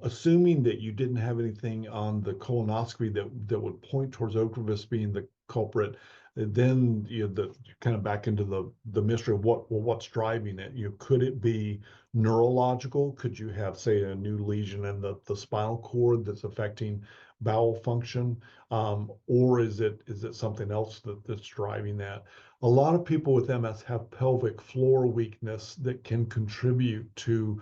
Assuming that you didn't have anything on the colonoscopy that would point towards Ocrevus being the culprit, then the kind of back into the mystery of what's driving it. Could it be neurological? Could you have, say, a new lesion in the spinal cord that's affecting bowel function, or is it something else that's driving that? A lot of people with MS have pelvic floor weakness that can contribute to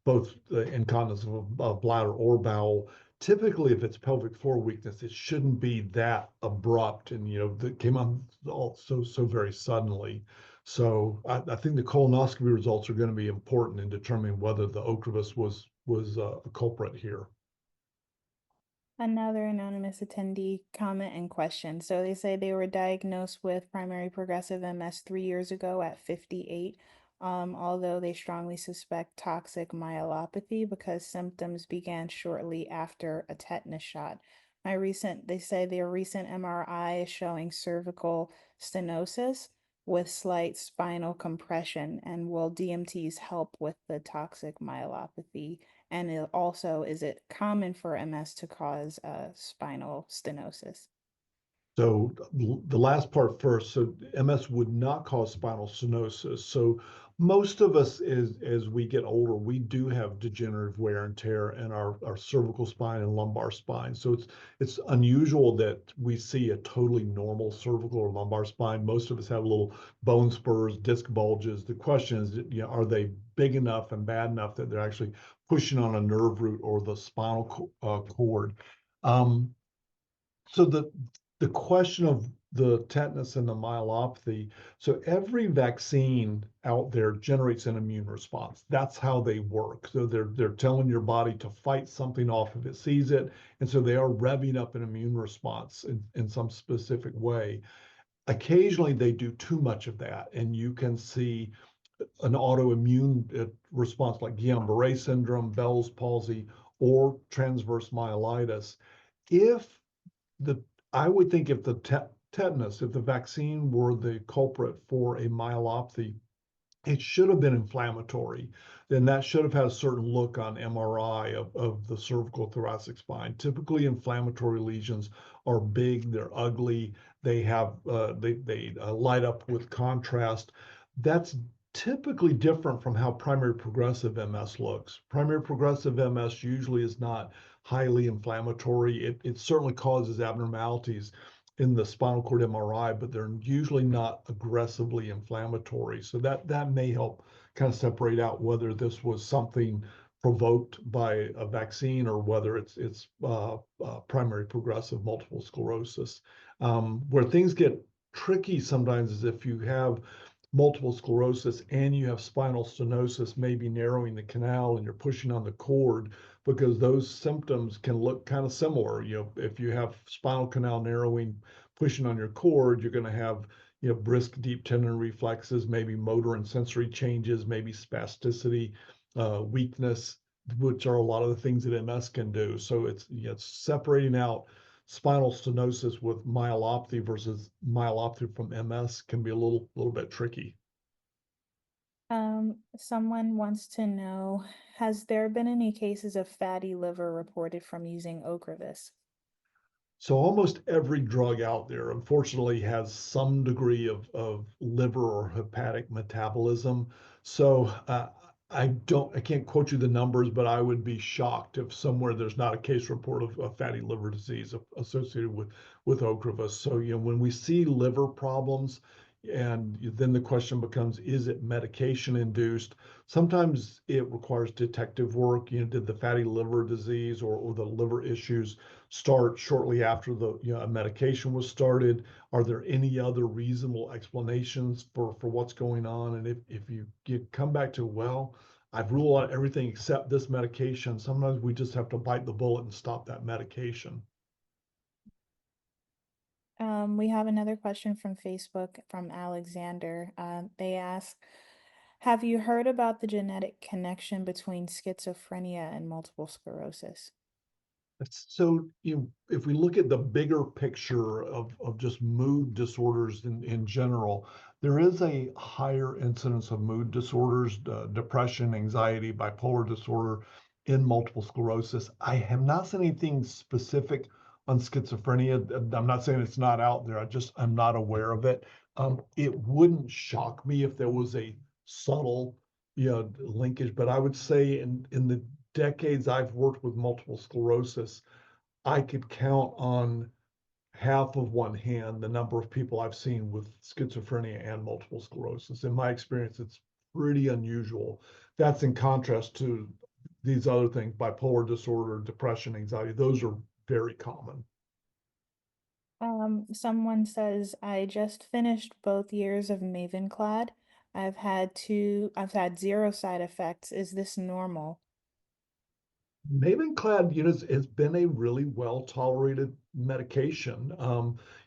both incontinence of bladder or bowel. Typically, if it's pelvic floor weakness, it shouldn't be that abrupt and that came on so very suddenly. So I think the colonoscopy results are going to be important in determining whether the Ocrevus was a culprit here. Another anonymous attendee comment and question. So they say they were diagnosed with primary progressive MS 3 years ago at 58, although they strongly suspect toxic myelopathy because symptoms began shortly after a tetanus shot. They say their recent MRI is showing cervical stenosis with slight spinal compression. And will DMTs help with the toxic myelopathy And also, is it common for MS to cause spinal stenosis? So the last part first. So MS would not cause spinal stenosis. So most of us, as we get older, we do have degenerative wear and tear in our cervical spine and lumbar spine. So it's unusual that we see a totally normal cervical or lumbar spine. Most of us have little bone spurs, disc bulges. The question is, are they big enough and bad enough that they're actually pushing on a nerve root or the spinal cord? Um, so the question of the tetanus and the myelopathy, so every vaccine out there generates an immune response. That's how they work. So they're telling your body to fight something off if it sees it. And so they are revving up an immune response in some specific way. Occasionally they do too much of that, and you can see an autoimmune response like Guillain-Barré syndrome, Bell's palsy, or transverse myelitis. If the I would think if the tetanus, if the vaccine were the culprit for a myelopathy, it should have been inflammatory. Then that should have had a certain look on MRI of the cervical thoracic spine. Typically, inflammatory lesions are big, they're ugly, they have they light up with contrast. That's typically different from how primary progressive MS looks. Primary progressive MS usually is not highly inflammatory. It certainly causes abnormalities in the spinal cord MRI, but they're usually not aggressively inflammatory. So that may help kind of separate out whether this was something provoked by a vaccine or whether it's primary progressive multiple sclerosis. Where things get tricky sometimes is if you have multiple sclerosis and you have spinal stenosis, maybe narrowing the canal and you're pushing on the cord, because those symptoms can look kind of similar. If you have spinal canal narrowing, pushing on your cord, you're going to have, brisk deep tendon reflexes, maybe motor and sensory changes, maybe spasticity, weakness, which are a lot of the things that MS can do. So it's separating out spinal stenosis with myelopathy versus myelopathy from MS can be a little bit tricky. Someone wants to know, has there been any cases of fatty liver reported from using Ocrevus? So almost every drug out there, unfortunately, has some degree of liver or hepatic metabolism. So I can't quote you the numbers, but I would be shocked if somewhere there's not a case report of fatty liver disease associated with Ocrevus. So when we see liver problems, and then the question becomes, is it medication induced? Sometimes it requires detective work. Did the fatty liver disease or the liver issues start shortly after a medication was started? Are there any other reasonable explanations for what's going on? And if you come back to, well, I've ruled out everything except this medication, sometimes we just have to bite the bullet and stop that medication. We have another question from Facebook from Alexander. They ask, have you heard about the genetic connection between schizophrenia and multiple sclerosis? So if we look at the bigger picture of just mood disorders in general, there is a higher incidence of mood disorders, depression, anxiety, bipolar disorder in multiple sclerosis. I have not seen anything specific on schizophrenia. I'm not saying it's not out there. I'm not aware of it. It wouldn't shock me if there was a subtle, linkage, but I would say in the decades I've worked with multiple sclerosis, I could count on half of one hand the number of people I've seen with schizophrenia and multiple sclerosis. In my experience, it's pretty unusual. That's in contrast to these other things, bipolar disorder, depression, anxiety. Those are very common. Someone says, I just finished both years of Mavenclad. I've had zero side effects. Is this normal? Mavenclad, has been a really well-tolerated medication.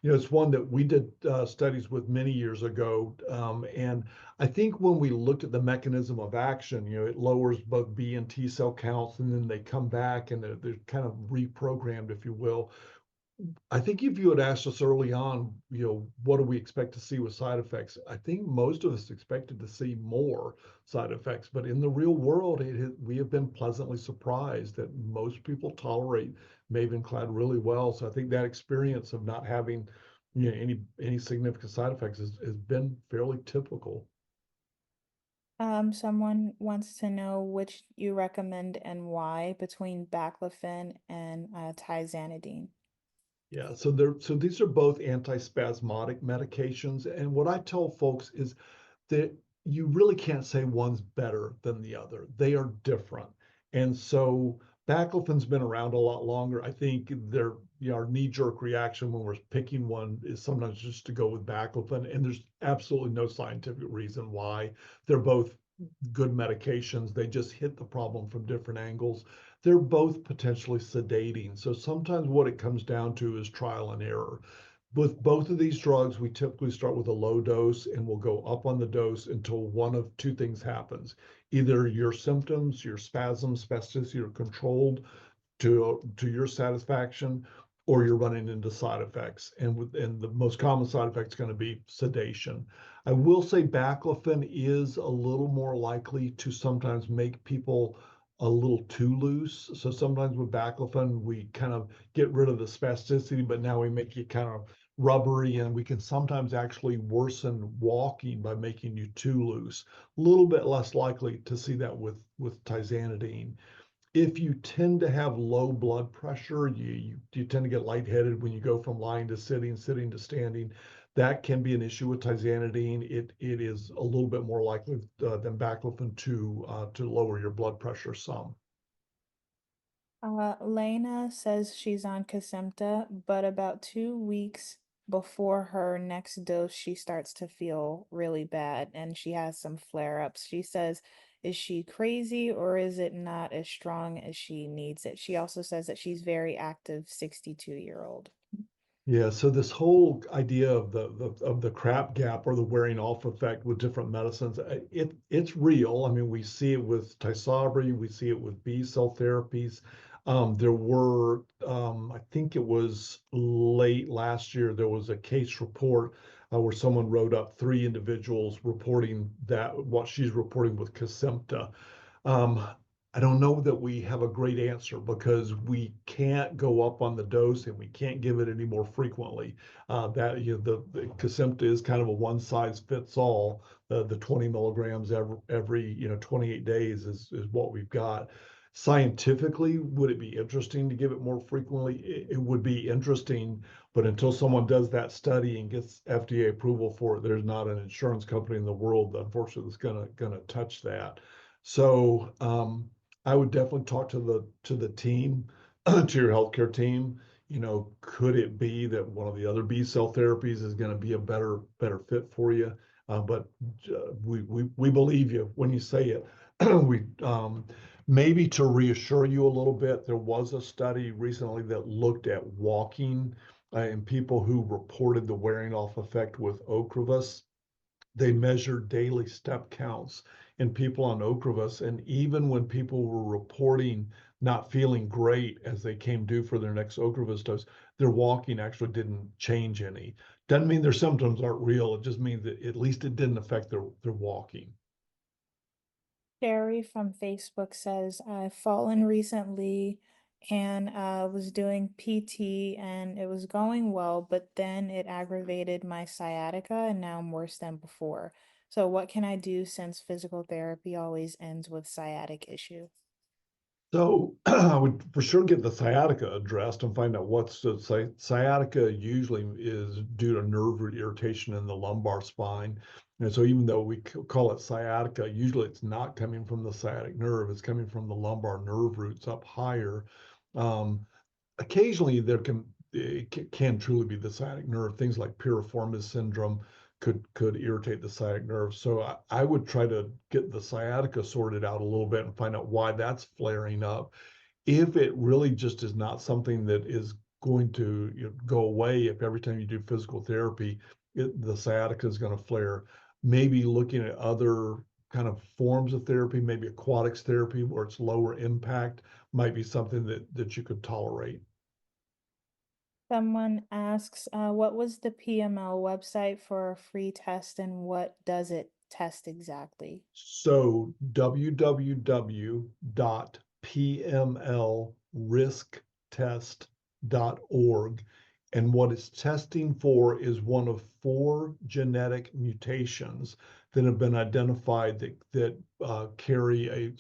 It's one that we did studies with many years ago. And I think when we looked at the mechanism of action, it lowers both B and T cell counts, and then they come back and they're kind of reprogrammed, if you will. I think if you had asked us early on, what do we expect to see with side effects? I think most of us expected to see more side effects, but in the real world, we have been pleasantly surprised that most people tolerate Mavenclad really well. So I think that experience of not having, any significant side effects has been fairly typical. Someone wants to know which you recommend and why between baclofen and tizanidine. Yeah, so these are both antispasmodic medications, and what I tell folks is that you really can't say one's better than the other. They are different. And so baclofen's been around a lot longer. I think our knee-jerk reaction when we're picking one is sometimes just to go with baclofen, and there's absolutely no scientific reason why. They're both good medications. They just hit the problem from different angles. They're both potentially sedating. So sometimes what it comes down to is trial and error. With both of these drugs, we typically start with a low dose and we'll go up on the dose until one of two things happens. Either your symptoms, your spasms, spasticity are controlled to your satisfaction, or you're running into side effects. And the most common side effect is going to be sedation. I will say baclofen is a little more likely to sometimes make people a little too loose. So sometimes with baclofen, we kind of get rid of the spasticity, but now we make you kind of rubbery, and we can sometimes actually worsen walking by making you too loose. A little bit less likely to see that with tizanidine. If you tend to have low blood pressure, you tend to get lightheaded when you go from lying to sitting, sitting to standing. That can be an issue with tizanidine. It is a little bit more likely than baclofen to lower your blood pressure some. Lena says she's on Kesimpta, but about 2 weeks before her next dose, she starts to feel really bad and she has some flare-ups. She says, is she crazy or is it not as strong as she needs it? She also says that she's very active 62-year-old. Yeah, so this whole idea of the crap gap or the wearing off effect with different medicines, it's real. I mean, we see it with Tysabri, we see it with B cell therapies. There were, I think it was late last year, there was a case report where someone wrote up 3 individuals reporting that what she's reporting with Kesimpta. Um, I don't know that we have a great answer because we can't go up on the dose and we can't give it any more frequently. That the Kesimpta is kind of a one size fits all. The 20 milligrams every 28 days is what we've got. Scientifically, would it be interesting to give it more frequently? It would be interesting, but until someone does that study and gets FDA approval for it, there's not an insurance company in the world, unfortunately, that's gonna touch that. So I would definitely talk to the team, to your healthcare team. Could it be that one of the other B cell therapies is going to be a better fit for you? But we believe you when you say it. We maybe to reassure you a little bit, there was a study recently that looked at walking in people who reported the wearing off effect with Ocrevus. They measured daily step counts in people on Ocrevus, and even when people were reporting not feeling great as they came due for their next Ocrevus dose, their walking actually didn't change any. Doesn't mean their symptoms aren't real. It just means that at least it didn't affect their walking. Sherry from Facebook says, I've fallen recently and was doing PT and it was going well, but then it aggravated my sciatica and now I'm worse than before. So what can I do since physical therapy always ends with sciatic issue? So I would for sure get the sciatica addressed and find out what's the sciatica usually is due to nerve irritation in the lumbar spine. And so even though we call it sciatica, usually it's not coming from the sciatic nerve, it's coming from the lumbar nerve roots up higher. Um, Occasionally it can truly be the sciatic nerve. Things like piriformis syndrome could irritate the sciatic nerve. So I would try to get the sciatica sorted out a little bit and find out why that's flaring up. If it really just is not something that is going to go away, if every time you do physical therapy, the sciatica is going to flare, maybe looking at other kind of forms of therapy, maybe aquatics therapy where it's lower impact might be something that you could tolerate. Someone asks, what was the PML website for a free test and what does it test exactly? So www.pmlrisktest.org. And what it's testing for is one of 4 genetic mutations that have been identified that carry a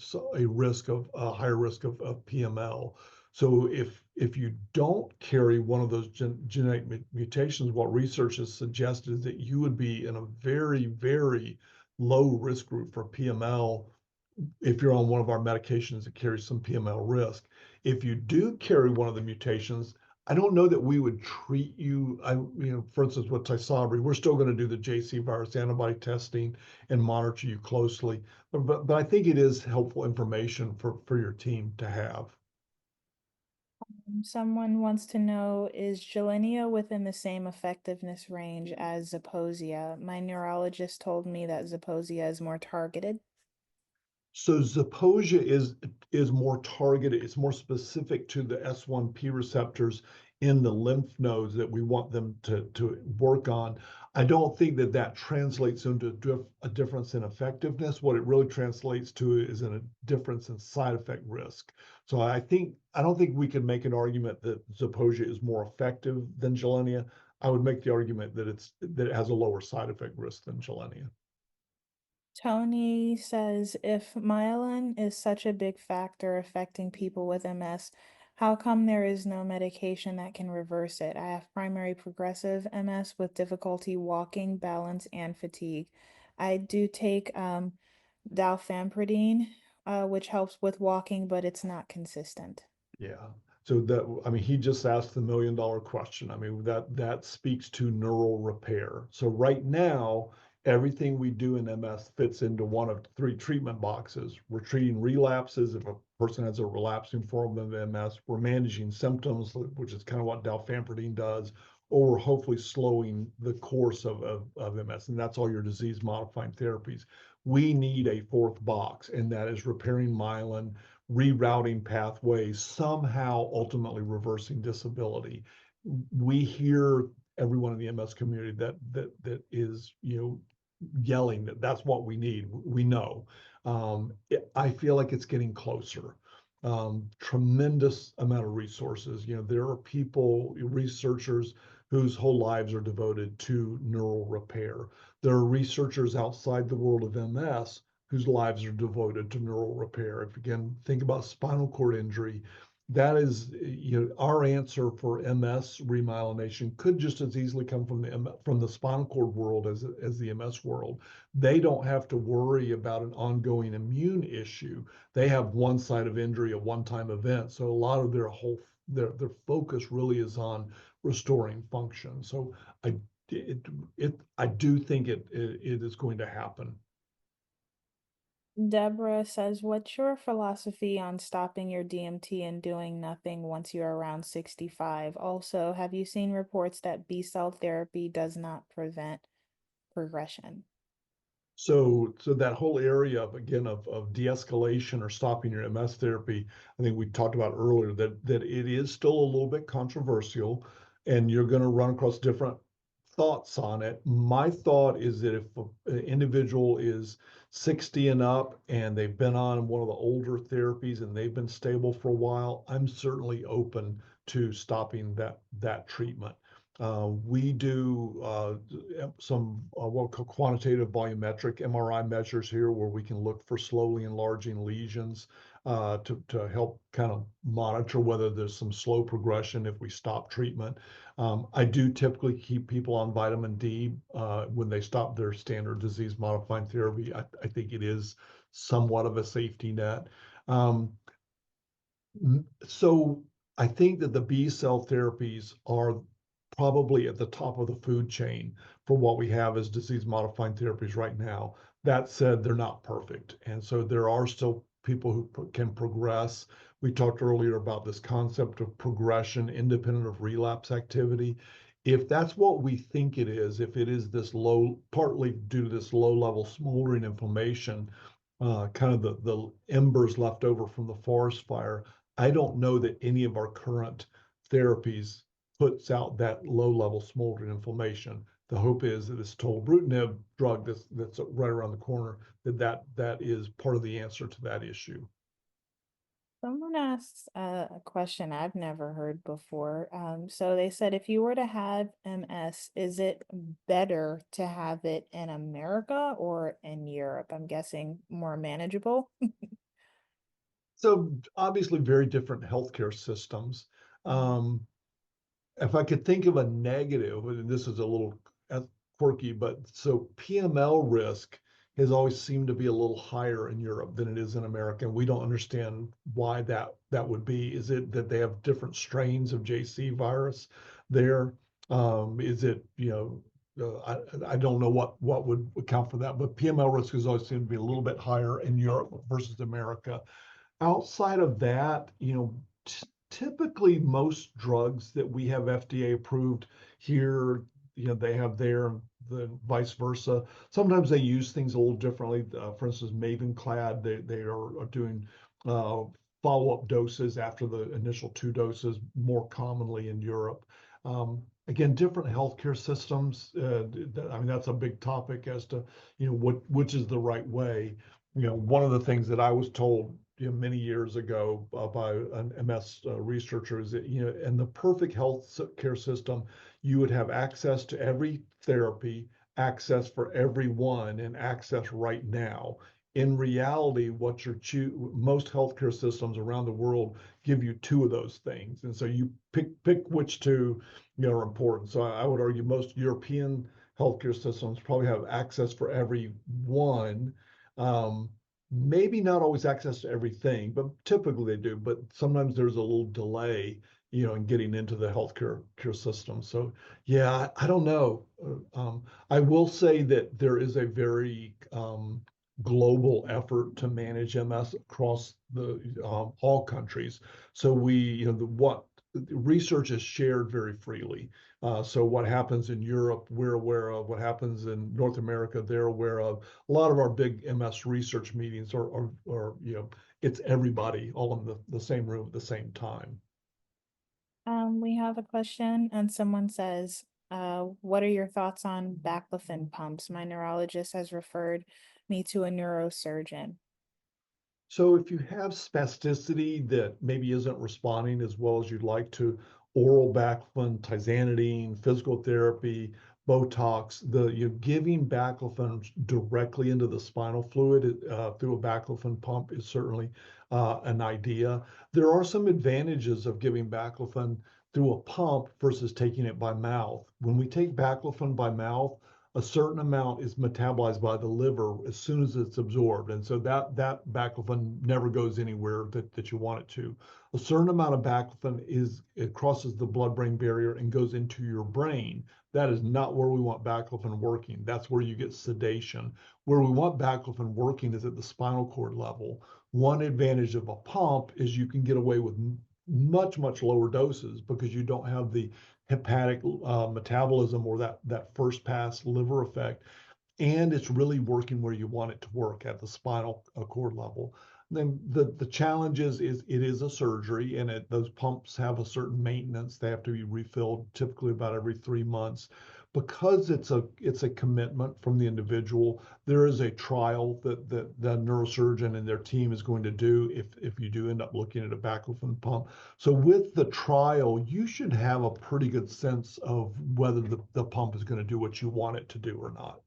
risk of a higher risk of PML. So if you don't carry one of those genetic mutations, what research has suggested is that you would be in a very, very low risk group for PML if you're on one of our medications that carries some PML risk. If you do carry one of the mutations, I don't know that we would treat you. For instance, with Tysabri, we're still going to do the JC virus antibody testing and monitor you closely. But I think it is helpful information for your team to have. Someone wants to know, is Gilenya within the same effectiveness range as Zeposia? My neurologist told me that Zeposia is more targeted. So Zeposia is more targeted. It's more specific to the S1P receptors in the lymph nodes that we want them to work on. I don't think that translates into a difference in effectiveness. What it really translates to is a difference in side effect risk. So I don't think we can make an argument that Zeposia is more effective than Gilenya. I would make the argument that it has a lower side effect risk than Gilenya. Tony says, if myelin is such a big factor affecting people with MS, how come there is no medication that can reverse it? I have primary progressive MS with difficulty walking, balance, and fatigue. I do take dalfampridine, which helps with walking, but it's not consistent. Yeah. So he just asked the $1 million question. I mean, that speaks to neural repair. So right now, everything we do in MS fits into one of 3 treatment boxes. We're treating relapses if a person has a relapsing form of MS. We're managing symptoms, which is kind of what dalfampridine does, or we're hopefully slowing the course of MS. And that's all your disease modifying therapies. We need a 4th box, and that is repairing myelin, rerouting pathways, somehow ultimately reversing disability. We hear everyone in the MS community that is, yelling that that's what we need. We know. I feel like it's getting closer. Tremendous amount of resources. There are people, researchers whose whole lives are devoted to neural repair. There are researchers outside the world of MS whose lives are devoted to neural repair. If again, think about spinal cord injury, that is, our answer for MS remyelination could just as easily come from the spinal cord world as the MS world. They don't have to worry about an ongoing immune issue. They have one site of injury, a one-time event. So a lot of their focus really is on restoring function. So I do think it is going to happen. Deborah says, what's your philosophy on stopping your DMT and doing nothing once you're around 65? Also, have you seen reports that B-cell therapy does not prevent progression? So that whole area of de-escalation or stopping your MS therapy, I think we talked about earlier that it is still a little bit controversial, and you're going to run across different thoughts on it. My thought is that if an individual is 60 and up and they've been on one of the older therapies and they've been stable for a while, I'm certainly open to stopping that treatment. We do some what we call quantitative volumetric MRI measures here, where we can look for slowly enlarging lesions to help kind of monitor whether there's some slow progression if we stop treatment. I do typically keep people on vitamin D when they stop their standard disease modifying therapy. I think it is somewhat of a safety net. So I think that the B cell therapies are probably at the top of the food chain for what we have as disease modifying therapies right now. That said, they're not perfect. And so there are still people who can progress. We talked earlier about this concept of progression independent of relapse activity. If that's what we think it is, if it is this partly due to this low level smoldering inflammation, kind of the embers left over from the forest fire, I don't know that any of our current therapies puts out that low-level smoldering inflammation. The hope is that this tolebrutinib drug that's right around the corner, that is part of the answer to that issue. Someone asks a question I've never heard before. So they said, if you were to have MS, is it better to have it in America or in Europe? I'm guessing more manageable. So obviously very different healthcare systems. If I could think of a negative, and this is a little quirky, but so PML risk has always seemed to be a little higher in Europe than it is in America. And we don't understand why that would be. Is it that they have different strains of JC virus there? Is it, I don't know what would account for that, but PML risk has always seemed to be a little bit higher in Europe versus America. Outside of that, typically most drugs that we have FDA approved here, they have there, the vice versa. Sometimes they use things a little differently. For instance, Mavenclad, they are doing follow-up doses after the initial 2 doses more commonly in Europe. Again, different healthcare systems. I mean, that's a big topic as to, which is the right way. One of the things that I was told many years ago by an MS researcher is that, in the perfect health care system, you would have access to every therapy, access for everyone, and access right now. In reality, most healthcare systems around the world give you 2 of those things, and so you pick which 2 are important. So I would argue most European healthcare systems probably have access for everyone. Maybe not always access to everything, but typically they do. But sometimes there's a little delay, in getting into the healthcare system. So yeah, I don't know. I will say that there is a very global effort to manage MS across all countries. So what research is shared very freely. So what happens in Europe, we're aware of. What happens in North America, they're aware of. A lot of our big MS research meetings are it's everybody all in the same room at the same time. We have a question, and someone says, what are your thoughts on baclofen pumps? My neurologist has referred me to a neurosurgeon. So if you have spasticity that maybe isn't responding as well as you'd like to, oral baclofen, tizanidine, physical therapy, Botox, you're giving baclofen directly into the spinal fluid through a baclofen pump is certainly an idea. There are some advantages of giving baclofen through a pump versus taking it by mouth. When we take baclofen by mouth, a certain amount is metabolized by the liver as soon as it's absorbed. And so that baclofen never goes anywhere that you want it to. A certain amount of baclofen it crosses the blood-brain barrier and goes into your brain. That is not where we want baclofen working. That's where you get sedation. Where we want baclofen working is at the spinal cord level. One advantage of a pump is you can get away with much, much lower doses because you don't have the hepatic metabolism or that first pass liver effect, and it's really working where you want it to work at the spinal cord level. Then the challenge is it is a surgery, and those pumps have a certain maintenance. They have to be refilled typically about every 3 months. Because it's a commitment from the individual, there is a trial that the neurosurgeon and their team is going to do if you do end up looking at a baclofen pump. So with the trial, you should have a pretty good sense of whether the pump is going to do what you want it to do or not.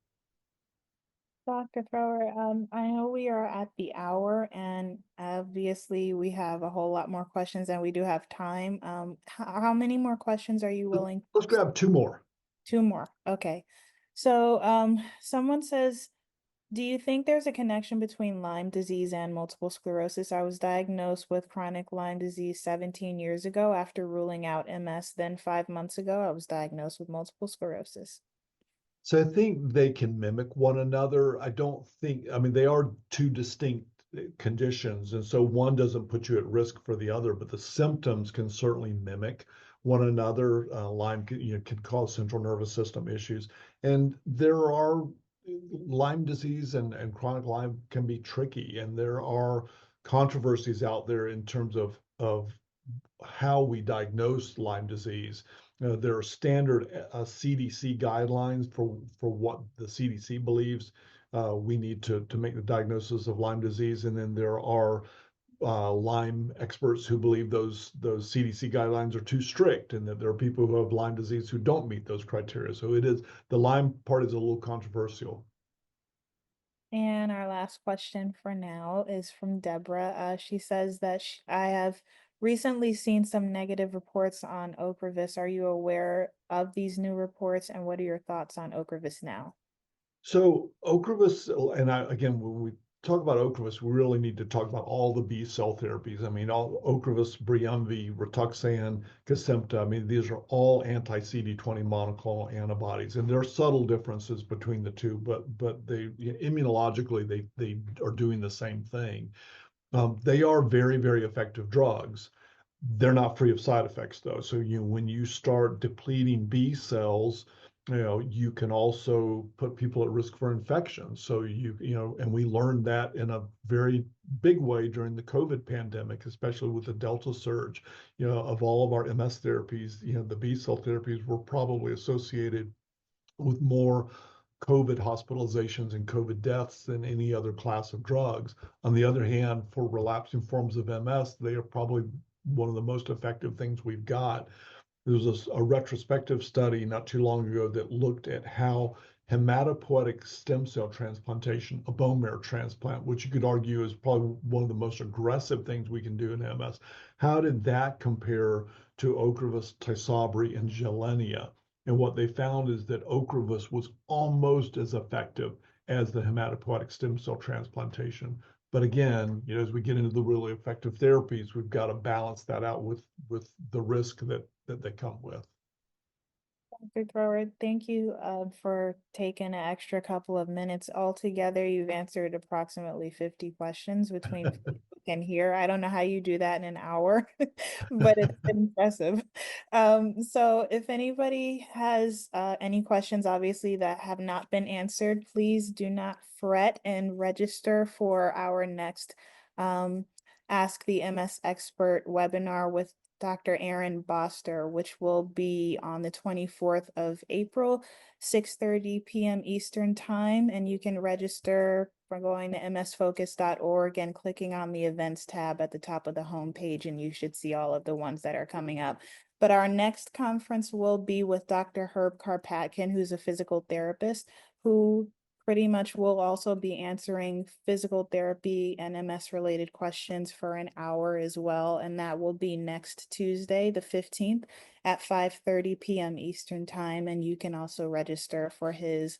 Dr. Thrower, I know we are at the hour, and obviously we have a whole lot more questions than we do have time. How many more questions are you willing? Let's grab 2 more. 2 more. Okay. So, someone says, do you think there's a connection between Lyme disease and multiple sclerosis? I was diagnosed with chronic Lyme disease 17 years ago after ruling out MS. Then 5 months ago, I was diagnosed with multiple sclerosis. So I think they can mimic one another. I mean, they are 2 distinct conditions. And so one doesn't put you at risk for the other, but the symptoms can certainly mimic one another. Lyme can cause central nervous system issues. And Lyme disease and chronic Lyme can be tricky. And there are controversies out there in terms of how we diagnose Lyme disease. There are standard CDC guidelines for what the CDC believes we need to make the diagnosis of Lyme disease, and then there are Lyme experts who believe those CDC guidelines are too strict, and that there are people who have Lyme disease who don't meet those criteria. So the Lyme part is a little controversial. And our last question for now is from Deborah. She says that I have recently seen some negative reports on Ocrevus. Are you aware of these new reports, and what are your thoughts on Ocrevus now? So Ocrevus, and again, when we talk about Ocrevus, we really need to talk about all the B cell therapies. I mean, all Ocrevus, Briumvi, Rituxan, Kesimpta. I mean, these are all anti-CD20 monoclonal antibodies, and there are subtle differences between the two, but they immunologically they are doing the same thing. They are very, very effective drugs. They're not free of side effects, though. So when you start depleting B cells, you can also put people at risk for infection. So and we learned that in a very big way during the COVID pandemic, especially with the Delta surge. Of all of our MS therapies, the B cell therapies were probably associated with more COVID hospitalizations and COVID deaths than any other class of drugs. On the other hand, for relapsing forms of MS, they are probably one of the most effective things we've got. There was a retrospective study not too long ago that looked at how hematopoietic stem cell transplantation, a bone marrow transplant, which you could argue is probably one of the most aggressive things we can do in MS, how did that compare to Ocrevus, Tysabri, and Gilenya? And what they found is that Ocrevus was almost as effective as the hematopoietic stem cell transplantation. But again, as we get into the really effective therapies, we've got to balance that out with the risk that they come with. Dr. Thrower, thank you for taking an extra couple of minutes. Altogether, you've answered approximately 50 questions between Facebook and here. I don't know how you do that in an hour, but it's impressive. So if anybody has any questions, obviously, that have not been answered, please do not fret and register for our next Ask the MS Expert webinar with Dr. Aaron Boster, which will be on the 24th of April, 6:30 p.m. Eastern Time. And you can register by going to msfocus.org and clicking on the events tab at the top of the homepage, and you should see all of the ones that are coming up. But our next conference will be with Dr. Herb Karpatkin, who's a physical therapist, who pretty much will also be answering physical therapy and MS related questions for an hour as well. And that will be next Tuesday, the 15th at 5:30 p.m. Eastern Time. And you can also register for his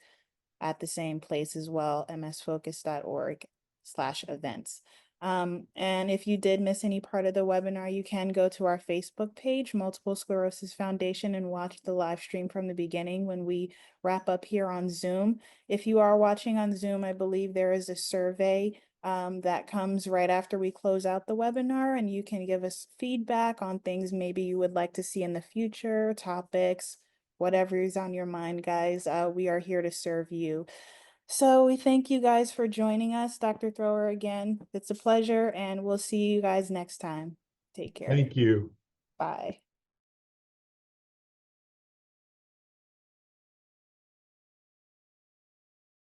at the same place as well, msfocus.org/events. And if you did miss any part of the webinar, you can go to our Facebook page, Multiple Sclerosis Foundation, and watch the live stream from the beginning when we wrap up here on Zoom. If you are watching on Zoom, I believe there is a survey that comes right after we close out the webinar, and you can give us feedback on things maybe you would like to see in the future, topics, whatever is on your mind, guys. We are here to serve you. So we thank you guys for joining us. Dr. Thrower, again, it's a pleasure, and we'll see you guys next time. Take care. Thank you. Bye.